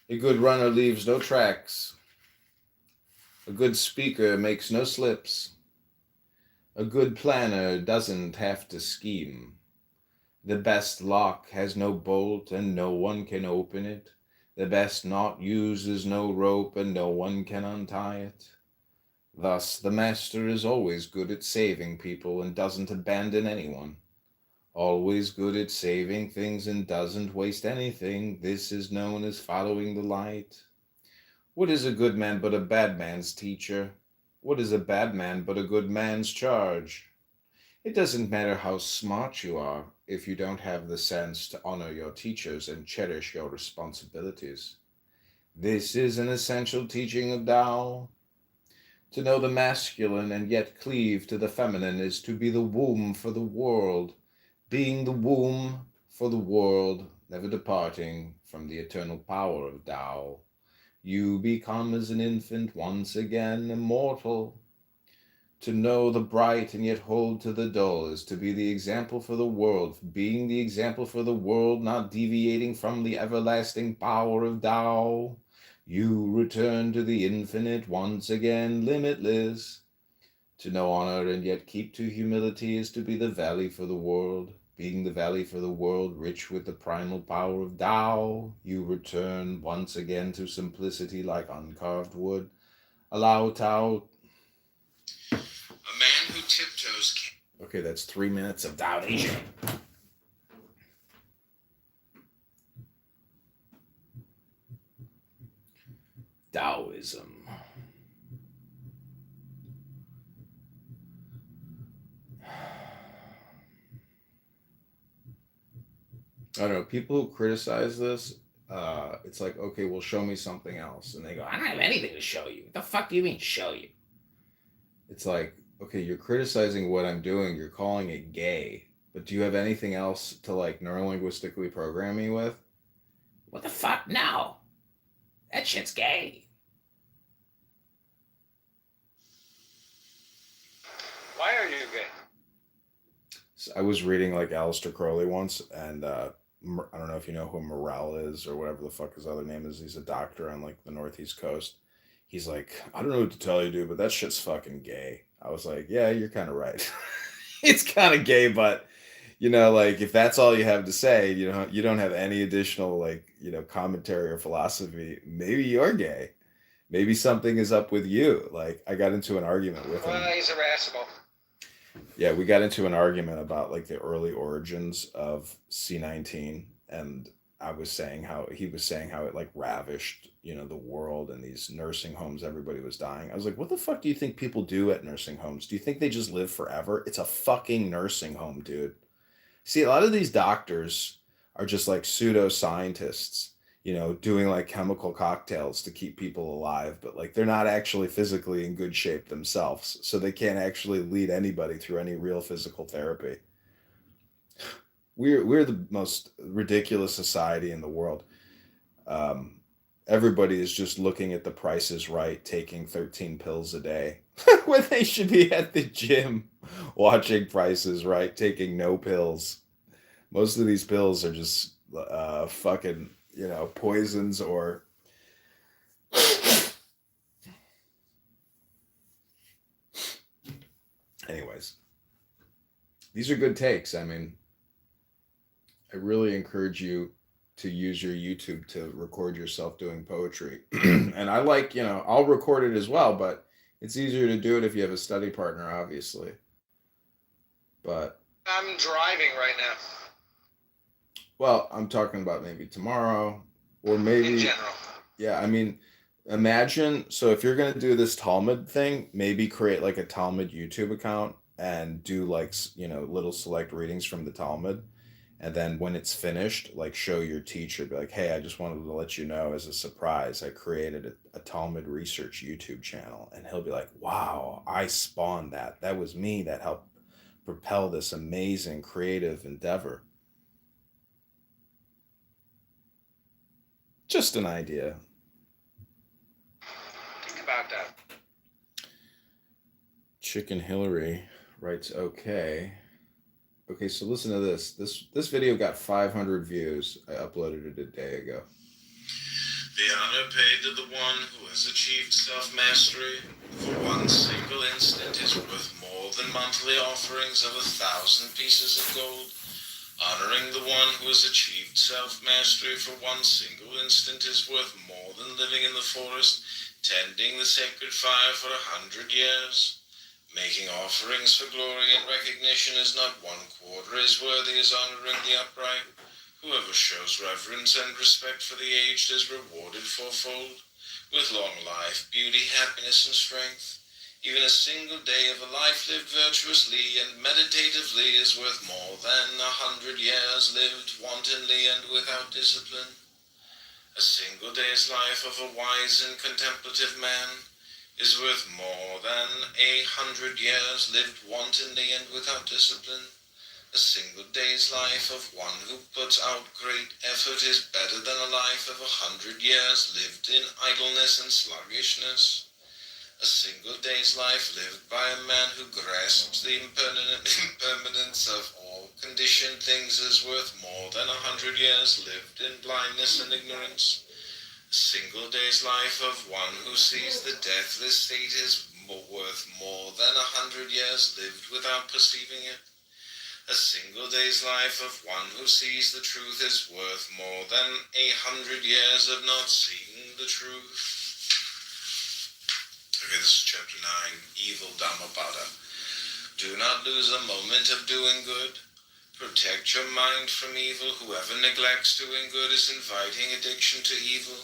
A good runner leaves no tracks. A good speaker makes no slips. A good planner doesn't have to scheme. The best lock has no bolt and no one can open it. The best knot uses no rope and no one can untie it. Thus, the master is always good at saving people and doesn't abandon anyone. Always good at saving things and doesn't waste anything. This is known as following the light. What is a good man but a bad man's teacher? What is a bad man but a good man's charge? It doesn't matter how smart you are if you don't have the sense to honor your teachers and cherish your responsibilities. This is an essential teaching of Tao. To know the masculine and yet cleave to the feminine is to be the womb for the world, being the womb for the world, never departing from the eternal power of Tao. You become as an infant once again immortal. To know the bright and yet hold to the dull is to be the example for the world, being the example for the world, not deviating from the everlasting power of Tao. You return to the infinite once again, limitless. To know honor and yet keep to humility is to be the valley for the world. Being the valley for the world, rich with the primal power of Tao, you return once again to simplicity like uncarved wood. Allow Tao. A man who tiptoes can't. Okay, that's 3 minutes of Taoism. Taoism. I don't know, people who criticize this, it's like, okay, well, show me something else. And they go, I don't have anything to show you. What the fuck do you mean, show you? It's like, okay, you're criticizing what I'm doing. You're calling it gay. But do you have anything else to, like, neurolinguistically program me with? What the fuck? No. That shit's gay. Why are you gay? So I was reading, like, Aleister Crowley once, and I don't know if you know who Morel is or whatever the fuck his other name is. He's a doctor on, like, the Northeast Coast. He's like, I don't know what to tell you, dude, but that shit's fucking gay. I was like, yeah, you're kind of right. It's kind of gay, but like if that's all you have to say, you don't have any additional like, commentary or philosophy, maybe you're gay. Maybe something is up with you. Like I got into an argument with him. Well, he's irascible. Yeah, we got into an argument about like the early origins of C19, and I was saying how he was saying how it like ravished, the world and these nursing homes, everybody was dying. I was like, what the fuck do you think people do at nursing homes? Do you think they just live forever? It's a fucking nursing home, dude. See, a lot of these doctors are just like pseudo scientists, doing like chemical cocktails to keep people alive, but like they're not actually physically in good shape themselves. So they can't actually lead anybody through any real physical therapy. We're the most ridiculous society in the world. Um, Everybody is just looking at the Price is Right, taking 13 pills a day, when they should be at the gym watching Price is Right, taking no pills. Most of these pills are just fucking, poisons or anyways. These are good takes. I mean, I really encourage you to use your YouTube to record yourself doing poetry. And I like, I'll record it as well, but it's easier to do it if you have a study partner, obviously. But I'm driving right now. well, I'm talking about maybe tomorrow or maybe In general. yeah, I mean, imagine so if you're going to do this Talmud thing, maybe create like a Talmud YouTube account and do like, little select readings from the Talmud. And then when it's finished, like show your teacher, be like, hey, I just wanted to let you know as a surprise, I created a Talmud research YouTube channel. And he'll be like, wow, I spawned that. That was me that helped propel this amazing creative endeavor. Just an idea. Think about that. Chicken Hillary writes, okay. Okay, so listen to this. This video got 500 views. I uploaded it a day ago. The honor paid to the one who has achieved self-mastery for one single instant is worth more than monthly offerings of 1,000 pieces of gold. Honoring the one who has achieved self-mastery for one single instant is worth more than living in the forest, tending the sacred fire for 100 years. Making offerings for glory and recognition is not 1/4 as worthy as honoring the upright. Whoever shows reverence and respect for the aged is rewarded fourfold, with long life, beauty, happiness, and strength. Even a single day of a life lived virtuously and meditatively is worth more than 100 years lived wantonly and without discipline. A single day's life of a wise and contemplative man is worth more than 100 years lived wantonly and without discipline. A single day's life of one who puts out great effort is better than a life of 100 years lived in idleness and sluggishness. A single day's life lived by a man who grasps the impermanence of all conditioned things is worth more than 100 years lived in blindness and ignorance. A single day's life of one who sees the deathless state is worth more than 100 years lived without perceiving it. A single day's life of one who sees the truth is worth more than 100 years of not seeing the truth. Okay, this is chapter 9, Evil Dhammapada. Do not lose a moment of doing good. Protect your mind from evil. Whoever neglects doing good is inviting addiction to evil.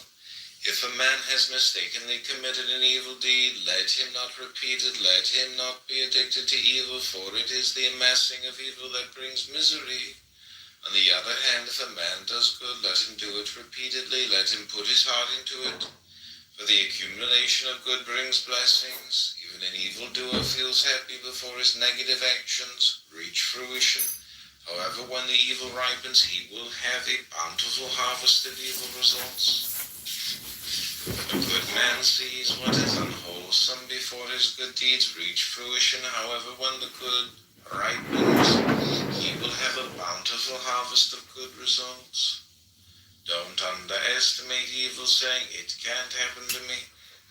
If a man has mistakenly committed an evil deed, let him not repeat it, let him not be addicted to evil, for it is the amassing of evil that brings misery. On the other hand, if a man does good, let him do it repeatedly, let him put his heart into it. For the accumulation of good brings blessings. Even an evildoer feels happy before his negative actions reach fruition. However, when the evil ripens, he will have a bountiful harvest of evil results. A good man sees what is unwholesome before his good deeds reach fruition. However, when the good ripens, he will have a bountiful harvest of good results. Don't underestimate evil, saying, it can't happen to me.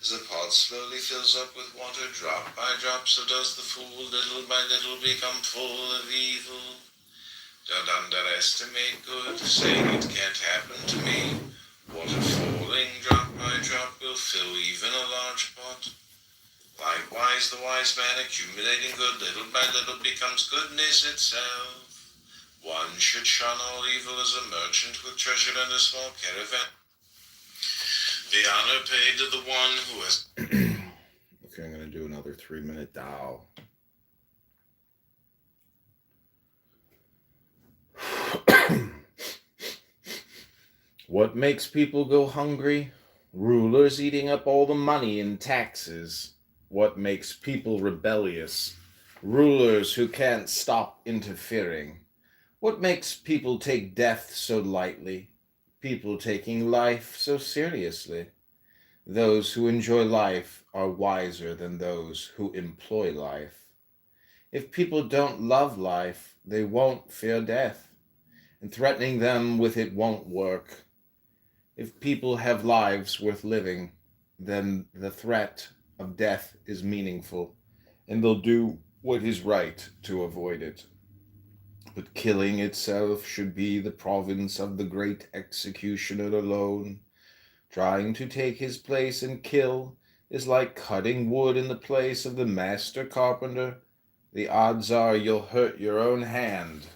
As the pot slowly fills up with water, drop by drop, so does the fool little by little become full of evil. Don't underestimate good, saying it can't happen to me. Water falling drop by drop will fill even a large pot. Likewise, the wise man accumulating good little by little becomes goodness itself. One should shun all evil as a merchant with treasure in a small caravan. The honor paid to the one who has... Okay, I'm gonna do another 3-minute dial. What makes people go hungry? Rulers eating up all the money in taxes. What makes people rebellious? Rulers who can't stop interfering. What makes people take death so lightly? People taking life so seriously. Those who enjoy life are wiser than those who employ life. If people don't love life, they won't fear death, and threatening them with it won't work. If people have lives worth living, then the threat of death is meaningful, and they'll do what is right to avoid it. But killing itself should be the province of the great executioner alone. Trying to take his place and kill is like cutting wood in the place of the master carpenter. The odds are you'll hurt your own hand.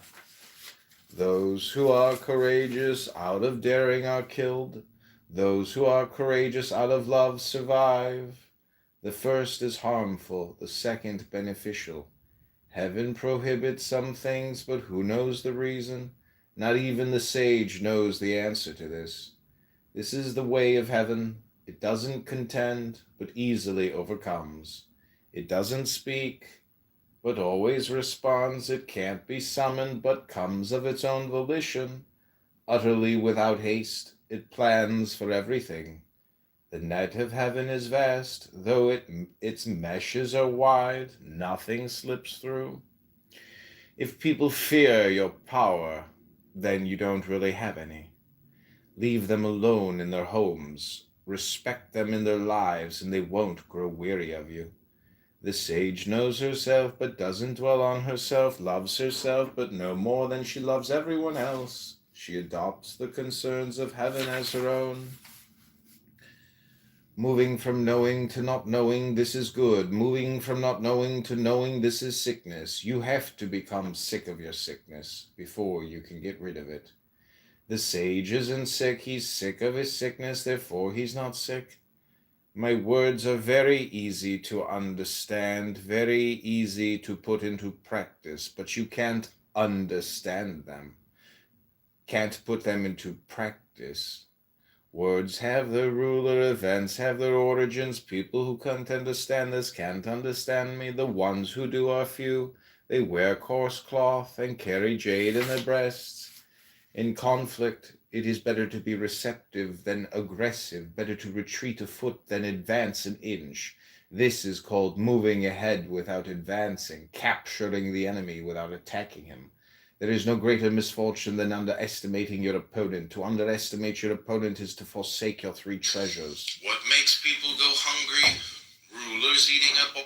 Those who are courageous out of daring are killed. Those who are courageous out of love survive. The first is harmful, the second beneficial. Heaven prohibits some things, but who knows the reason? Not even the sage knows the answer to this. This is the way of heaven. It doesn't contend, but easily overcomes. It doesn't speak, but always responds. It can't be summoned, but comes of its own volition. Utterly without haste, it plans for everything. The net of heaven is vast, though its meshes are wide, nothing slips through. If people fear your power, then you don't really have any. Leave them alone in their homes, respect them in their lives, and they won't grow weary of you. The sage knows herself, but doesn't dwell on herself, loves herself, but no more than she loves everyone else. She adopts the concerns of heaven as her own. Moving from knowing to not knowing, this is good. Moving from not knowing to knowing, this is sickness. You have to become sick of your sickness before you can get rid of it. The sage isn't sick, he's sick of his sickness, therefore he's not sick. My words are very easy to understand, very easy to put into practice, but you can't understand them, can't put them into practice. Words have their ruler, events have their origins. People who can't understand this can't understand me. The ones who do are few. They wear coarse cloth and carry jade in their breasts. In conflict, it is better to be receptive than aggressive, better to retreat a foot than advance an inch. This is called moving ahead without advancing, capturing the enemy without attacking him. There is no greater misfortune than underestimating your opponent. To underestimate your opponent is to forsake your three treasures. What makes people go hungry? Rulers eating up all...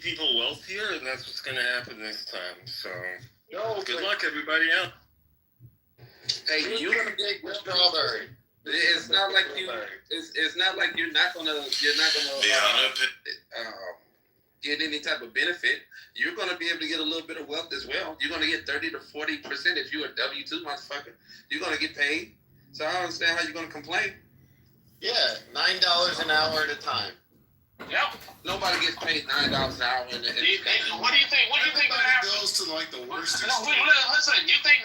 People wealthier, and that's what's going to happen this time. So, good luck, everybody out. Hey, you're gonna take the strawberry. It's not like you. It's not like you're not gonna get any type of benefit. You're gonna be able to get a little bit of wealth as well. You're gonna get 30 to 40% if you're a W-2 motherfucker. You're gonna get paid. So I don't understand how you're gonna complain. Yeah, $9 an hour at a time. Yep. Nobody gets paid $9 an hour in the. What do you think? What do you think would happen? Goes to like the worst No, extreme. listen. You think